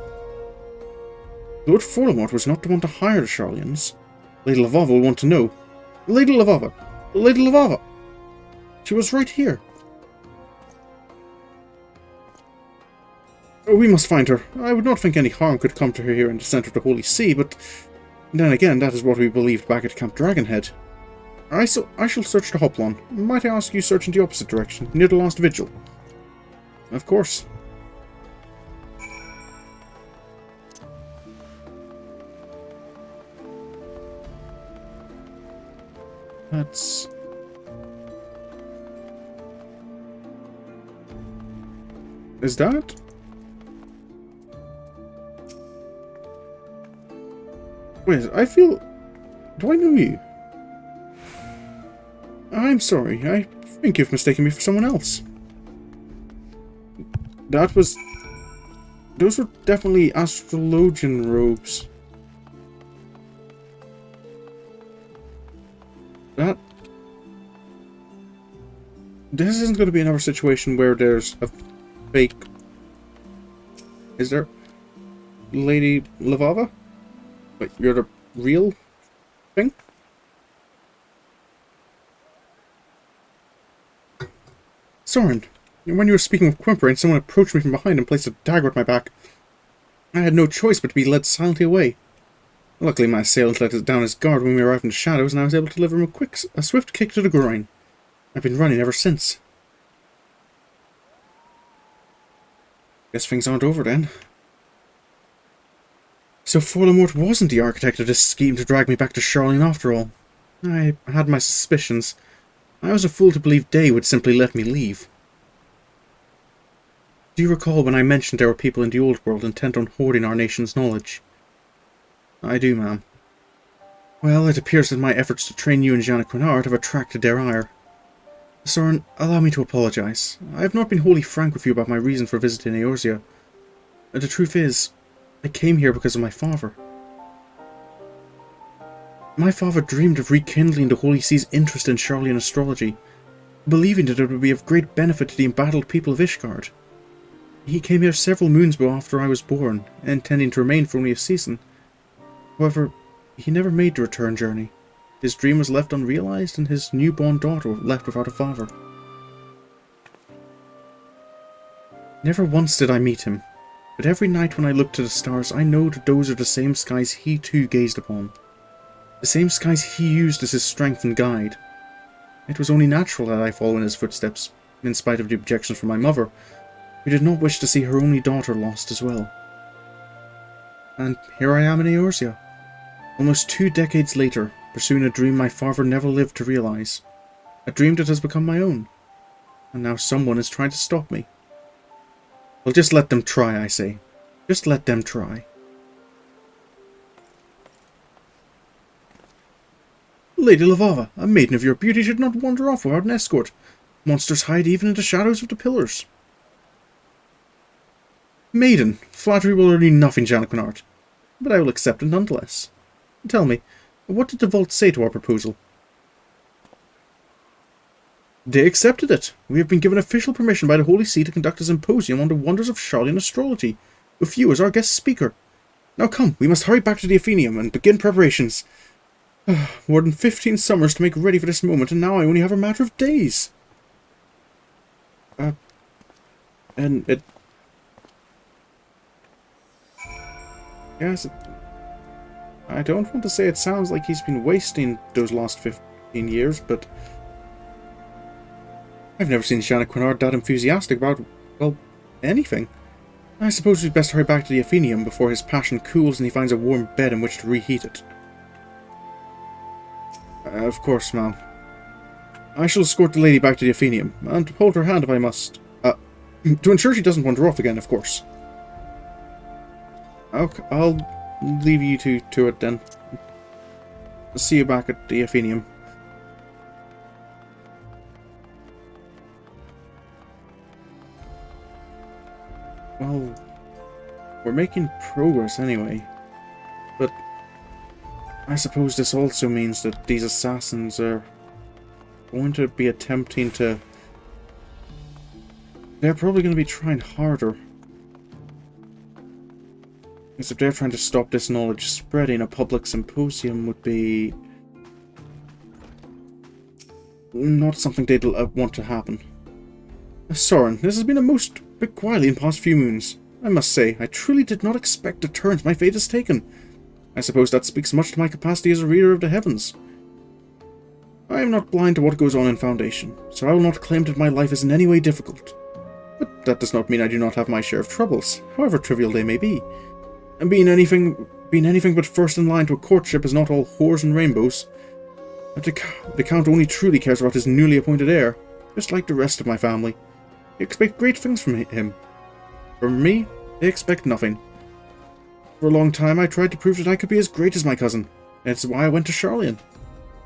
Lord Fortemps was not the one to hire the Charlians. Lady Lavava will want to know. Lady Lavava! Lady Lavava! She was right here. Oh, we must find her. I would not think any harm could come to her here in the centre of the Holy See, but then again, that is what we believed back at Camp Dragonhead. I shall search the Hoplon. Might I ask you search in the opposite direction, near the last vigil? Of course. That's... Is that? Wait, I feel... Do I know you? I'm sorry, I think you've mistaken me for someone else. That was... Those were definitely Astrologian robes. That... This isn't going to be another situation where there's a fake... Is there? Lady Lavava? Wait, you're the real thing? Sorin, when you were speaking with Quimper, someone approached me from behind and placed a dagger at my back. I had no choice but to be led silently away. Luckily, my assailant let down his guard when we arrived in the shadows, and I was able to deliver him a swift kick to the groin. I've been running ever since. Guess things aren't over then. So Voldemort wasn't the architect of this scheme to drag me back to Charlene after all. I had my suspicions. I was a fool to believe Day would simply let me leave. Do you recall when I mentioned there were people in the old world intent on hoarding our nation's knowledge? I do, ma'am. Well, it appears that my efforts to train you and Jeanne Quinard have attracted their ire. Sorin, allow me to apologize. I have not been wholly frank with you about my reason for visiting Eorzea. The truth is, I came here because of my father. My father dreamed of rekindling the Holy See's interest in Charlian astrology, believing that it would be of great benefit to the embattled people of Ishgard. He came here several moons after I was born, intending to remain for only a season. However, he never made the return journey. His dream was left unrealized, and his newborn daughter left without a father. Never once did I meet him, but every night when I look to the stars, I know that those are the same skies he too gazed upon. The same skies he used as his strength and guide. It was only natural that I follow in his footsteps, in spite of the objections from my mother, who did not wish to see her only daughter lost as well. And here I am in Eorzea, almost 2 decades later, pursuing a dream my father never lived to realize. A dream that has become my own. And now someone is trying to stop me. Well, just let them try, I say. Just let them try. Lady Lavava, a maiden of your beauty should not wander off without an escort. Monsters hide even in the shadows of the pillars. Maiden, flattery will earn you nothing, Jeanne Quinard, but I will accept it nonetheless. Tell me, what did the Vault say to our proposal? They accepted it. We have been given official permission by the Holy See to conduct a symposium on the wonders of Charlian astrology, with you as our guest speaker. Now come, we must hurry back to the Athenaeum and begin preparations. More than 15 summers to make ready for this moment, and now I only have a matter of days. And it... Yes, I don't want to say it sounds like he's been wasting those last 15 years, but... I've never seen Jeanne Quinard that enthusiastic about, well, anything. I suppose we'd best hurry back to the Athenaeum before his passion cools and he finds a warm bed in which to reheat it. Of course, ma'am. I shall escort the lady back to the Athenaeum, and hold her hand if I must. To ensure she doesn't wander off again, of course. Okay, I'll leave you two to it then. I'll see you back at the Athenaeum. Well, we're making progress anyway, but I suppose this also means that these assassins are going to be attempting to... They're probably going to be trying harder. Because if they're trying to stop this knowledge spreading, a public symposium would be... not something they'd want to happen. Sorin, this has been a most bit quietly in past few moons. I must say, I truly did not expect the turns my fate has taken. I suppose that speaks much to my capacity as a reader of the heavens. I am not blind to what goes on in Foundation, so I will not claim that my life is in any way difficult. But that does not mean I do not have my share of troubles, however trivial they may be. And being anything but first in line to a courtship is not all whores and rainbows. The Count only truly cares about his newly appointed heir, just like the rest of my family. They expect great things from him. From me, they expect nothing. For a long time I tried to prove that I could be as great as my cousin, and it's why I went to Charlian.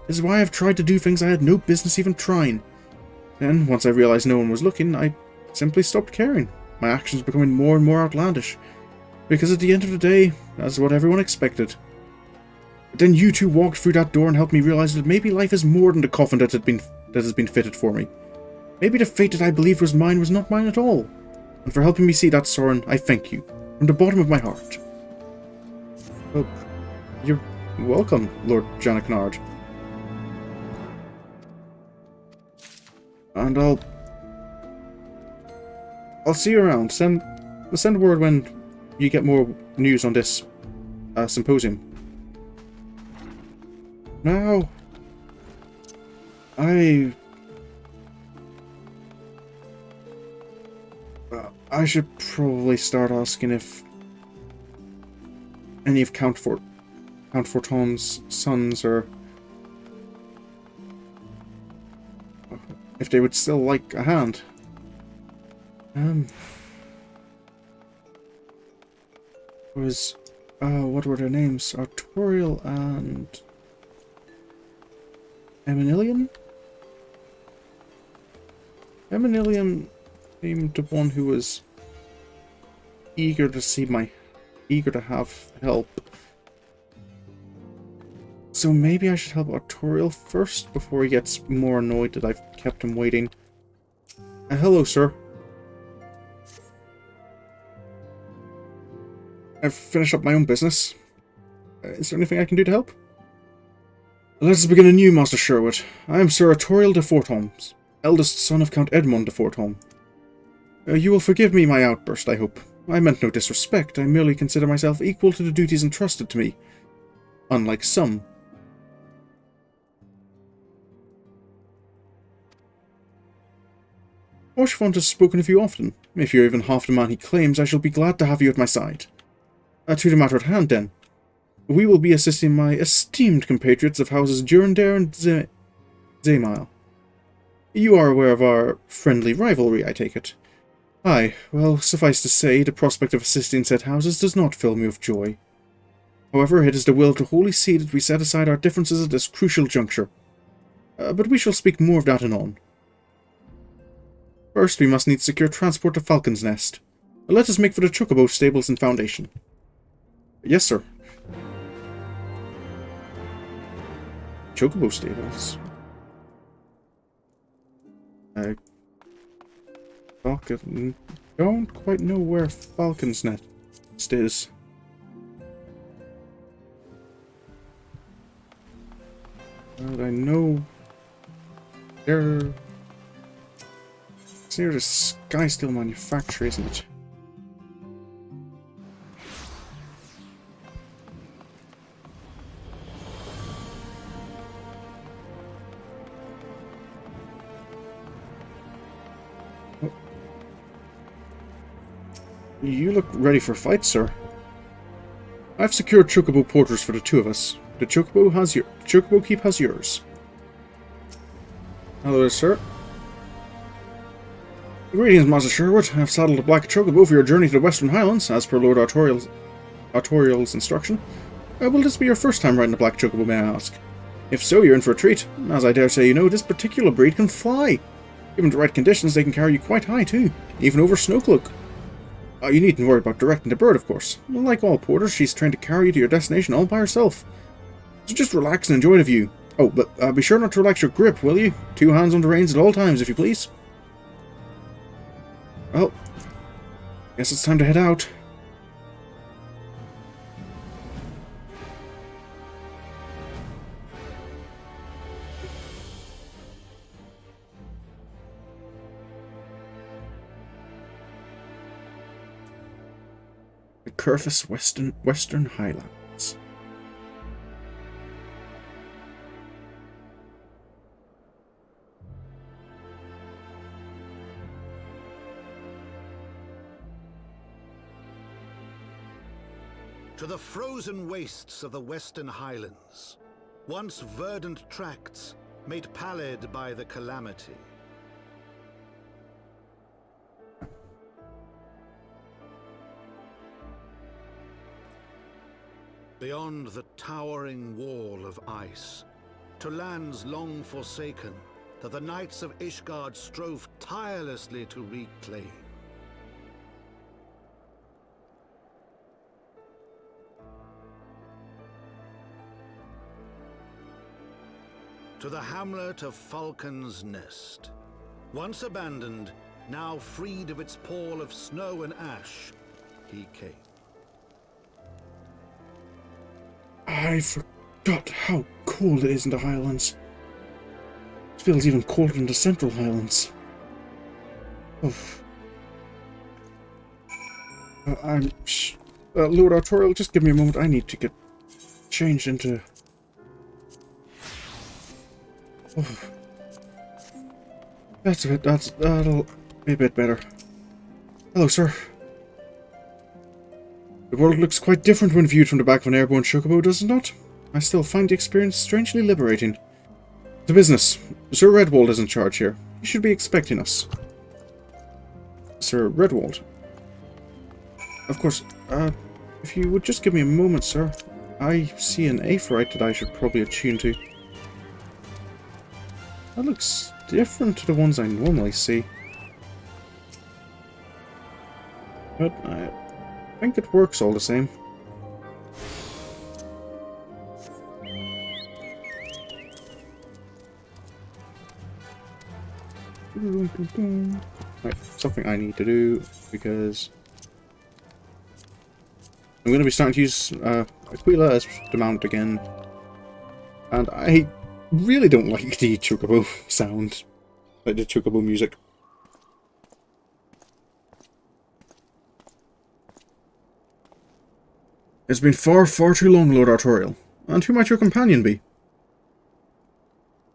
This is why I've tried to do things I had no business even trying. Then, once I realized no one was looking, I simply stopped caring, my actions becoming more and more outlandish. Because at the end of the day, that's what everyone expected. But then you two walked through that door and helped me realize that maybe life is more than the coffin that has been fitted for me. Maybe the fate that I believed was mine was not mine at all. And for helping me see that, Sorin, I thank you, from the bottom of my heart. Well, you're welcome, Lord Janaknard. And I'll see you around. Send word when you get more news on this symposium. Now, I should probably start asking if any of Count Fortemps' sons are, if they would still like a hand. What were their names? Artorial and Eminilian? Eminilian seemed the one who was eager to have help. So maybe I should help Artorial first before he gets more annoyed that I've kept him waiting. Hello, sir. I've finished up my own business. Is there anything I can do to help? Let us begin anew, Master Sherwood. I am Sir Artorial de Fortemps, eldest son of Count Edmond de Fortemps. You will forgive me my outburst, I hope. I meant no disrespect. I merely consider myself equal to the duties entrusted to me. Unlike some. Orchefont has spoken of you often. If you're even half the man he claims, I shall be glad to have you at my side. To the matter at hand, then. We will be assisting my esteemed compatriots of houses Durandare and Zemail. You are aware of our friendly rivalry, I take it. Aye, well, suffice to say, the prospect of assisting said houses does not fill me with joy. However, it is the will of the Holy See that we set aside our differences at this crucial juncture. But we shall speak more of that anon. First, we must need secure transport to Falcon's Nest. Let us make for the Chocobo stables and Foundation. Yes, sir. Chocobo stables. Falcon. Don't quite know where Falcon's Nest is. But I know they're. It's near the Skysteel manufactory, isn't it? You look ready for a fight, sir. I've secured Chocobo porters for the two of us. The Chocobo Keep has yours. Hello, sir. Greetings, Master Sherwood. I've saddled a black Chocobo for your journey to the Western Highlands, as per Lord Artorial's instruction. Will this be your first time riding a black Chocobo, may I ask? If so, you're in for a treat. As I dare say you know, this particular breed can fly. Given the right conditions, they can carry you quite high, too, even over Snowcloak. You needn't worry about directing the bird, of course. Like all porters, she's trained to carry you to your destination all by herself. So just relax and enjoy the view. Oh, but be sure not to relax your grip, will you? 2 hands on the reins at all times, if you please. Well, guess it's time to head out. Curvis Western Highlands. To the frozen wastes of the Western Highlands, once verdant tracts made pallid by the calamity. Beyond the towering wall of ice, to lands long forsaken that the knights of Ishgard strove tirelessly to reclaim. To the hamlet of Falcon's Nest, once abandoned, now freed of its pall of snow and ash, he came. I forgot how cold it is in the Highlands. It feels even colder in the Central Highlands. Oof. Lord Artorial, just give me a moment. I need to get changed into... Oof. That'll be a bit better. Hello, sir. The world looks quite different when viewed from the back of an airborne chocobo, does it not? I still find the experience strangely liberating. To business. Sir Redwald is in charge here. He should be expecting us. Sir Redwald. Of course, if you would just give me a moment, sir. I see an aephorite that I should probably attune to. That looks different to the ones I normally see. But I think it works all the same. Right, something I need to do, because I'm going to be starting to use Aquila as the mount again. And I really don't like the chocobo sound, like the chocobo music. It's been far, far too long, Lord Artorial. And who might your companion be?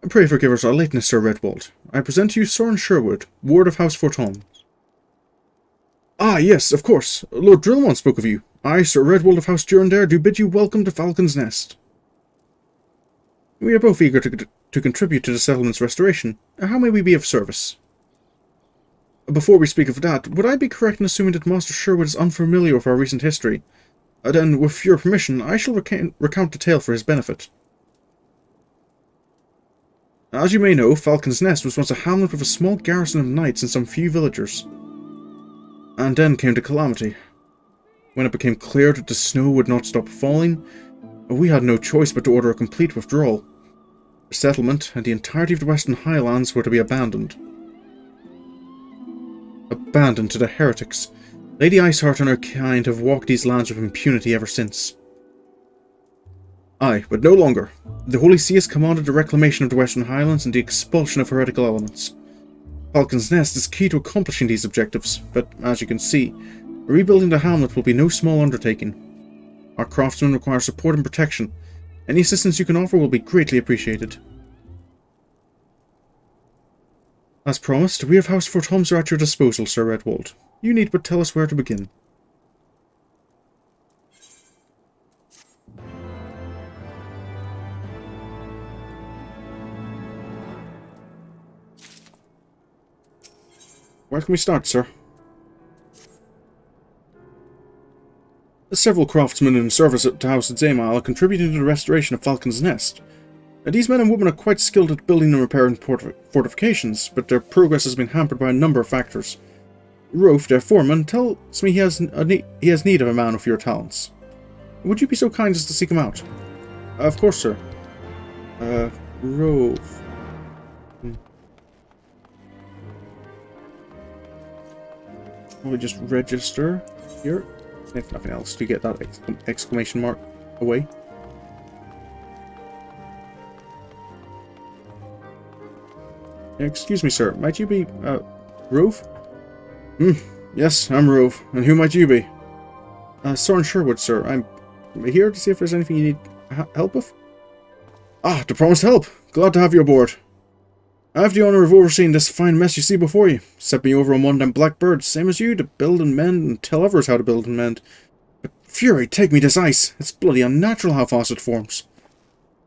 Pray forgive us our lateness, Sir Redwald. I present to you Sorin Sherwood, Ward of House Fortemps. Ah, yes, of course. Lord Drillmont spoke of you. I, Sir Redwald of House Durandare, do bid you welcome to Falcon's Nest. We are both eager to contribute to the settlement's restoration. How may we be of service? Before we speak of that, would I be correct in assuming that Master Sherwood is unfamiliar with our recent history? Then, with your permission, I shall recount the tale for his benefit. As you may know, Falcon's Nest was once a hamlet with a small garrison of knights and some few villagers. And then came the calamity. When it became clear that the snow would not stop falling, we had no choice but to order a complete withdrawal. The settlement and the entirety of the Western Highlands were to be abandoned. Abandoned to the heretics. Lady Iceheart and her kind have walked these lands with impunity ever since. Aye, but no longer. The Holy See has commanded the reclamation of the Western Highlands and the expulsion of heretical elements. Falcon's Nest is key to accomplishing these objectives, but as you can see, rebuilding the hamlet will be no small undertaking. Our craftsmen require support and protection. Any assistance you can offer will be greatly appreciated. As promised, we of House Fortemps are at your disposal, Sir Redwald. You need but tell us where to begin. Where can we start, sir? Several craftsmen in service to House Fortemps are contributing to the restoration of Falcon's Nest. These men and women are quite skilled at building and repairing fortifications, but their progress has been hampered by a number of factors. Rolf, their foreman, tells me he has need of a man of your talents. Would you be so kind as to seek him out? Of course, sir. Rolf. Let me just register here. If nothing else, to get that exclamation mark away. Excuse me, sir. Might you be, Rove? Yes, I'm Rove. And who might you be? Sorin Sherwood, sir. I'm here to see if there's anything you need help with. Ah, the promised help. Glad to have you aboard. I have the honour of overseeing this fine mess you see before you. Set me over on one of them blackbirds, same as you, to build and mend and tell others how to build and mend. But fury, take me this ice. It's bloody unnatural how fast it forms.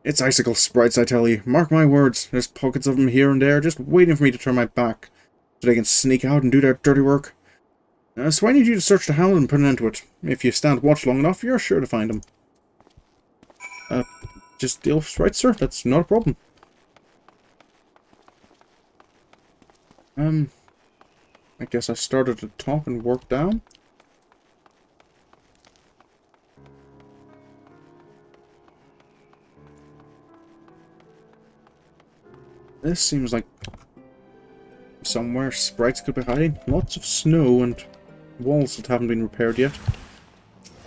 It's icicle sprites, I tell you. Mark my words. There's pockets of them here and there, just waiting for me to turn my back, so they can sneak out and do their dirty work. So I need you to search the hamlet and put an end to it. If you stand watch long enough, you're sure to find them. Just deal with sprites, sir. That's not a problem. I guess I start at the top and work down. This seems like somewhere sprites could be hiding. Lots of snow and walls that haven't been repaired yet.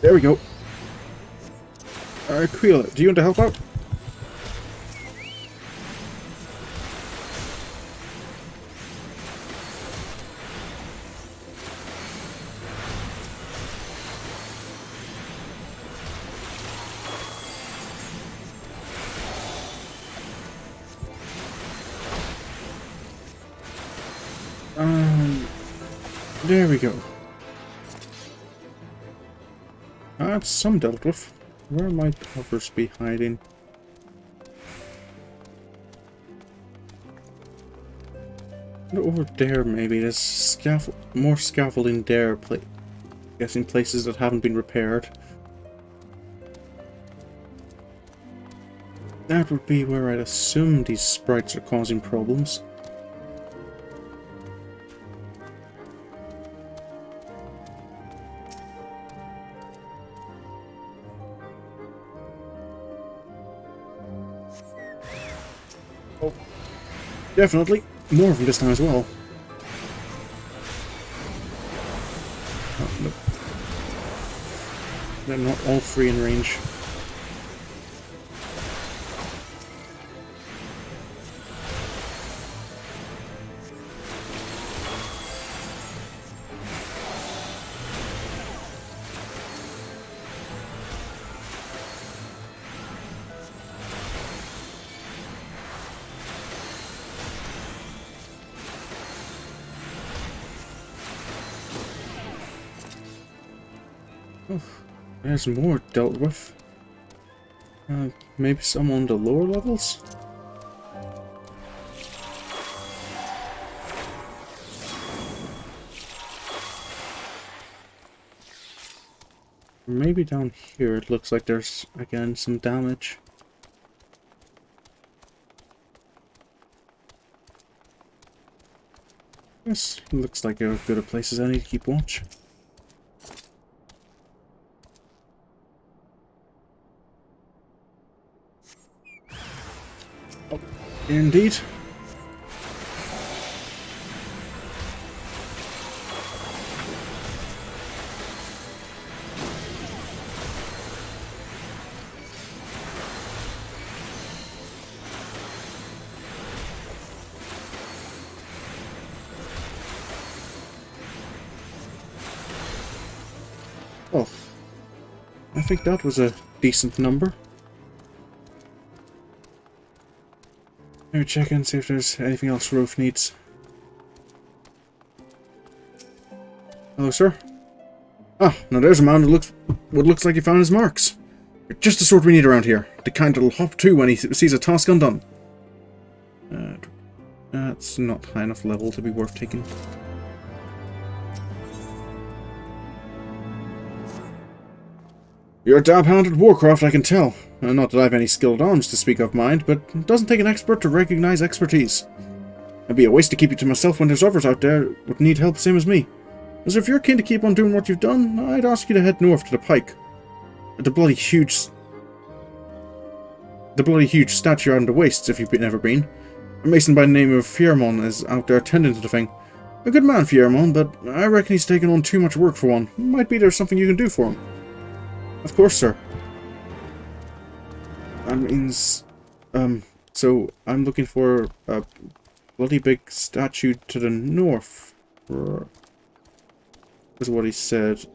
There we go. Aquila, do you want to help out? There we go. That's some dealt with. Where might others be hiding? Over there, maybe. There's more scaffolding there. Guessing places that haven't been repaired. That would be where I'd assume these sprites are causing problems. Oh, definitely. More of them this time as well. Oh, nope. They're not all three in range. Oh, there's more dealt with. Maybe some on the lower levels? Maybe down here it looks like there's, again, some damage. This looks like as good a place as any to keep watch. Oh, indeed. Oh, I think that was a decent number. Maybe check in, see if there's anything else Rolf needs. Hello, sir. Ah, now there's a man who looks like he found his marks. Just the sort we need around here. The kind that'll hop too when he sees a task undone. That's not high enough level to be worth taking. You're a dab hand at Warcraft, I can tell. Not that I've any skilled arms to speak of, mind, but it doesn't take an expert to recognize expertise. It'd be a waste to keep you to myself when there's others out there who would need help same as me. As if you're keen to keep on doing what you've done, I'd ask you to head north to the Pike. The bloody huge statue out in the wastes, if you've never been. A mason by the name of Fiermon is out there tending to the thing. A good man, Fiermon, but I reckon he's taken on too much work for one. Might be there's something you can do for him. Of course, sir. That means... so I'm looking for a bloody big statue to the north. Is what he said.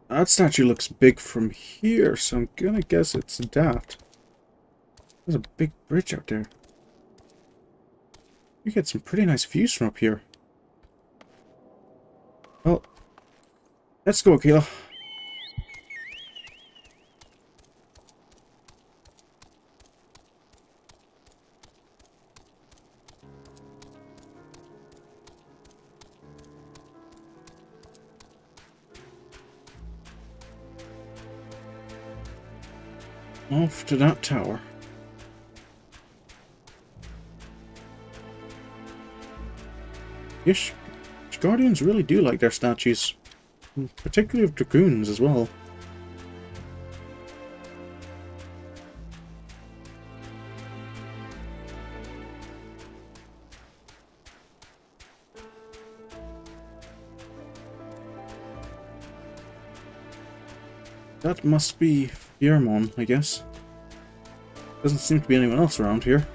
That statue looks big from here, so I'm gonna guess it's that. There's a big bridge out there. You get some pretty nice views from up here. Well, let's go, Kayla. Off to that tower. Ishgardians really do like their statues, particularly of dragoons as well. That must be Yermon, I guess. Doesn't seem to be anyone else around here.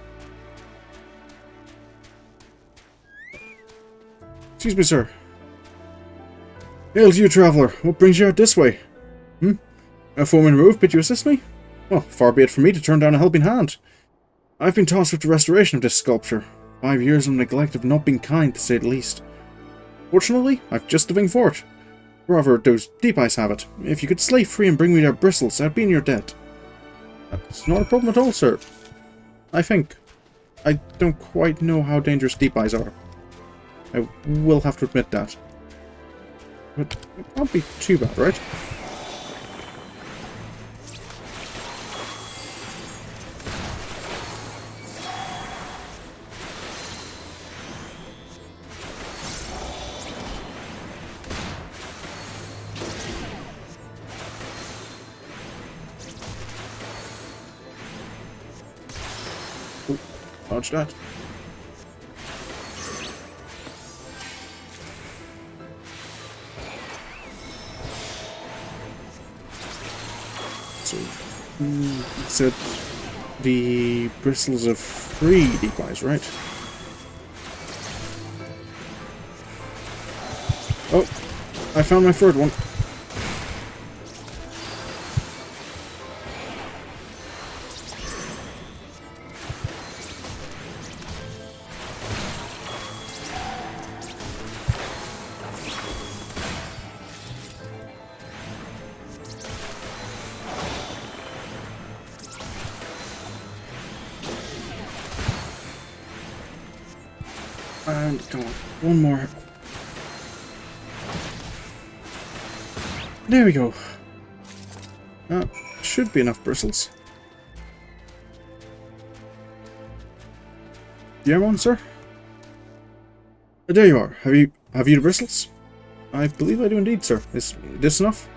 Excuse me, sir. Hail to you, traveller. What brings you out this way? A foeman rove bid you assist me? Well, far be it from me to turn down a helping hand. I've been tasked with the restoration of this sculpture. 5 years of neglect have not been kind, to say the least. Fortunately, I've just the thing for it. Rather, those deep eyes have it. If you could slay free and bring me their bristles, I'd be in your debt. That's not a problem at all, sir. I think. I don't quite know how dangerous deep eyes are. I will have to admit that. But it can't be too bad, right? Dodge that. So, it said the bristles of free deep eyes, right? Oh, I found my third one. And come on, one more. There we go. That should be enough bristles. Do you have one, sir? There you are. Have you the bristles? I believe I do indeed, sir. Is this enough?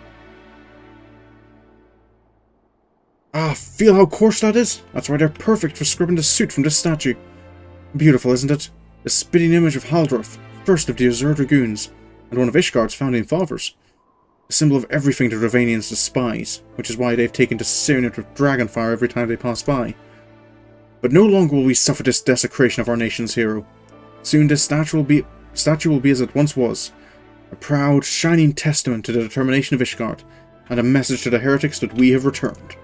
Ah, feel how coarse that is? That's why they're perfect for scrubbing the soot from this statue. Beautiful, isn't it? The spitting image of Haldorf, first of the Azure Dragoons, and one of Ishgard's founding fathers. A symbol of everything the Ravanians despise, which is why they've taken to searing it with dragonfire every time they pass by. But no longer will we suffer this desecration of our nation's hero. Soon this statue will be as it once was, a proud, shining testament to the determination of Ishgard, and a message to the heretics that we have returned.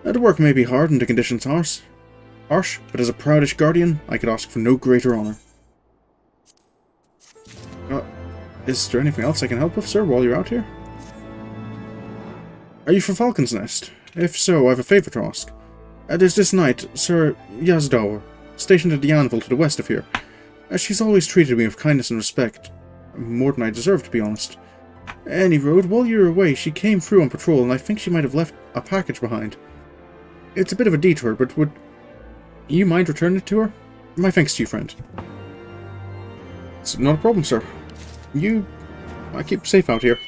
The work may be hard and the conditions harsh, but as a proud Ishgardian, I could ask for no greater honour. Is there anything else I can help with, sir, while you're out here? Are you from Falcon's Nest? If so, I have a favour to ask. There's this knight, Sir Yazdauer, stationed at the anvil to the west of here. She's always treated me with kindness and respect. More than I deserve, to be honest. Any road, while you were away, she came through on patrol, and I think she might have left a package behind. It's a bit of a detour, but would you mind returning it to her? My thanks to you, friend. It's not a problem, sir. I keep safe out here.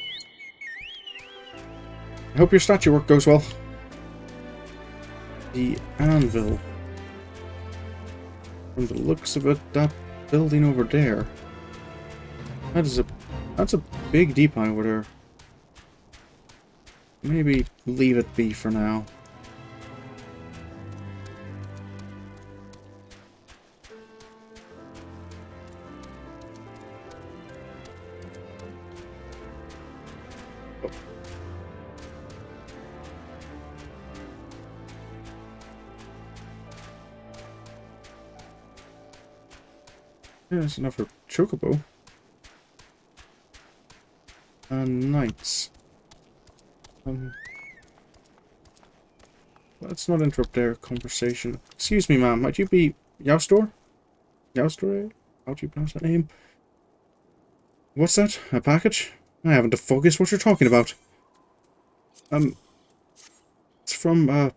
I hope your statue work goes well. The anvil. From the looks of it, that building over there. That's a big deep eye over there. Maybe leave it be for now. There's enough for Chocobo. And Knights. Let's not interrupt their conversation. Excuse me, ma'am. Might you be Yaustor? Yaustor? How do you pronounce that name? What's that? A package? I haven't a focus what you're talking about. It's from,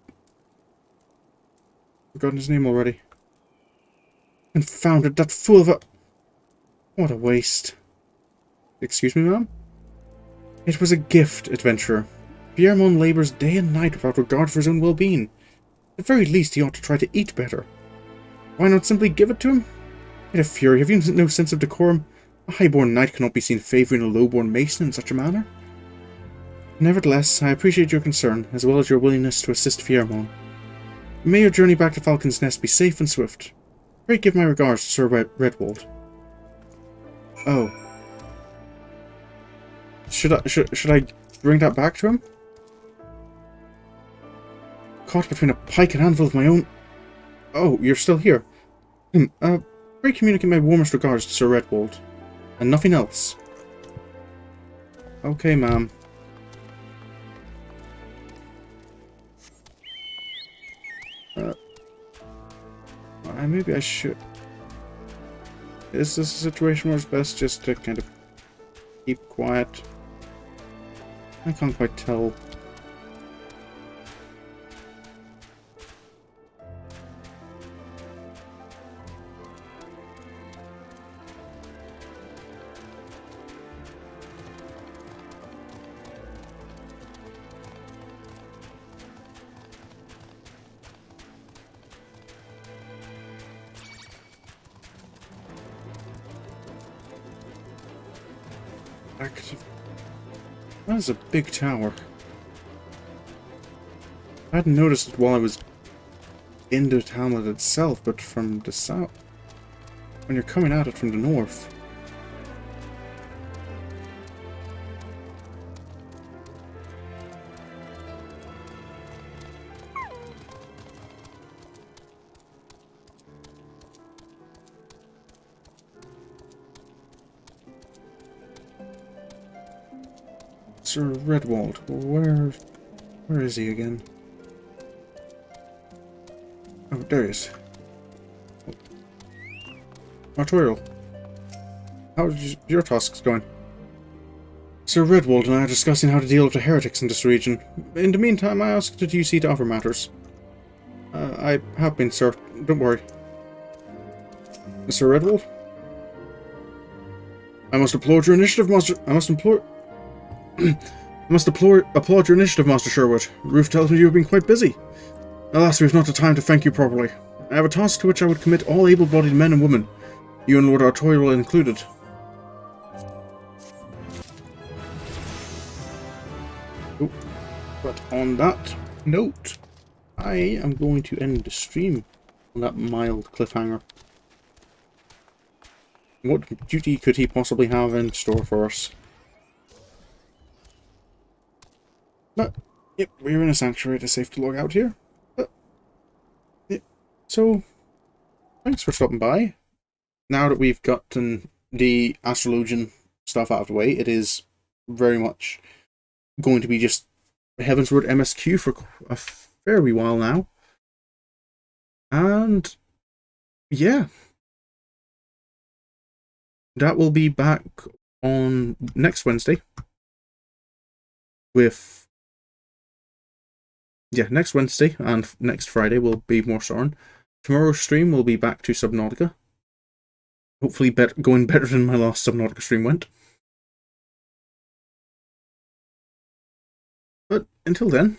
forgotten his name already. Confounded, that fool of a... What a waste. Excuse me, ma'am? It was a gift, adventurer. Piermon labours day and night without regard for his own well-being. At the very least, he ought to try to eat better. Why not simply give it to him? In a fury, have you no sense of decorum? A high-born knight cannot be seen favouring a low-born mason in such a manner. Nevertheless, I appreciate your concern, as well as your willingness to assist Fiermon. May your journey back to Falcon's Nest be safe and swift. Pray give my regards to Sir Redwald. Oh. Should I bring that back to him? Caught between a pike and handful of my own... Oh, you're still here. Pray communicate my warmest regards to Sir Redwald. And nothing else. Okay, ma'am. Maybe I should... Is this a situation where it's best just to kind of keep quiet? I can't quite tell. That is a big tower. I hadn't noticed it while I was in the hamlet itself, but from the south, when you're coming at it from the north. Sir Redwald, where is he again? Oh, there he is. Artorial, how's your tasks going? Sir Redwald and I are discussing how to deal with the heretics in this region. In the meantime, I asked that you see to other matters. I have been, sir. Don't worry. Sir Redwald? I must applaud your initiative, Master... I must applaud your initiative, Master Sherwood. Ruth tells me you have been quite busy. Alas, we have not the time to thank you properly. I have a task to which I would commit all able-bodied men and women, you and Lord Artorial included. Oh, but on that note, I am going to end the stream on that mild cliffhanger. What duty could he possibly have in store for us? But, yep, we're in a sanctuary. It's safe to log out here. But, yep. So, thanks for stopping by. Now that we've gotten the Astrologian stuff out of the way, it is very much going to be just Heavensward MSQ for a fair wee while now. And, yeah. That will be back on next Wednesday with... Yeah, next Wednesday and next Friday will be more Sorin. Tomorrow's stream will be back to Subnautica. Hopefully going better than my last Subnautica stream went. But until then,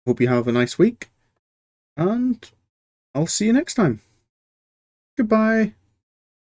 hope you have a nice week. And I'll see you next time. Goodbye.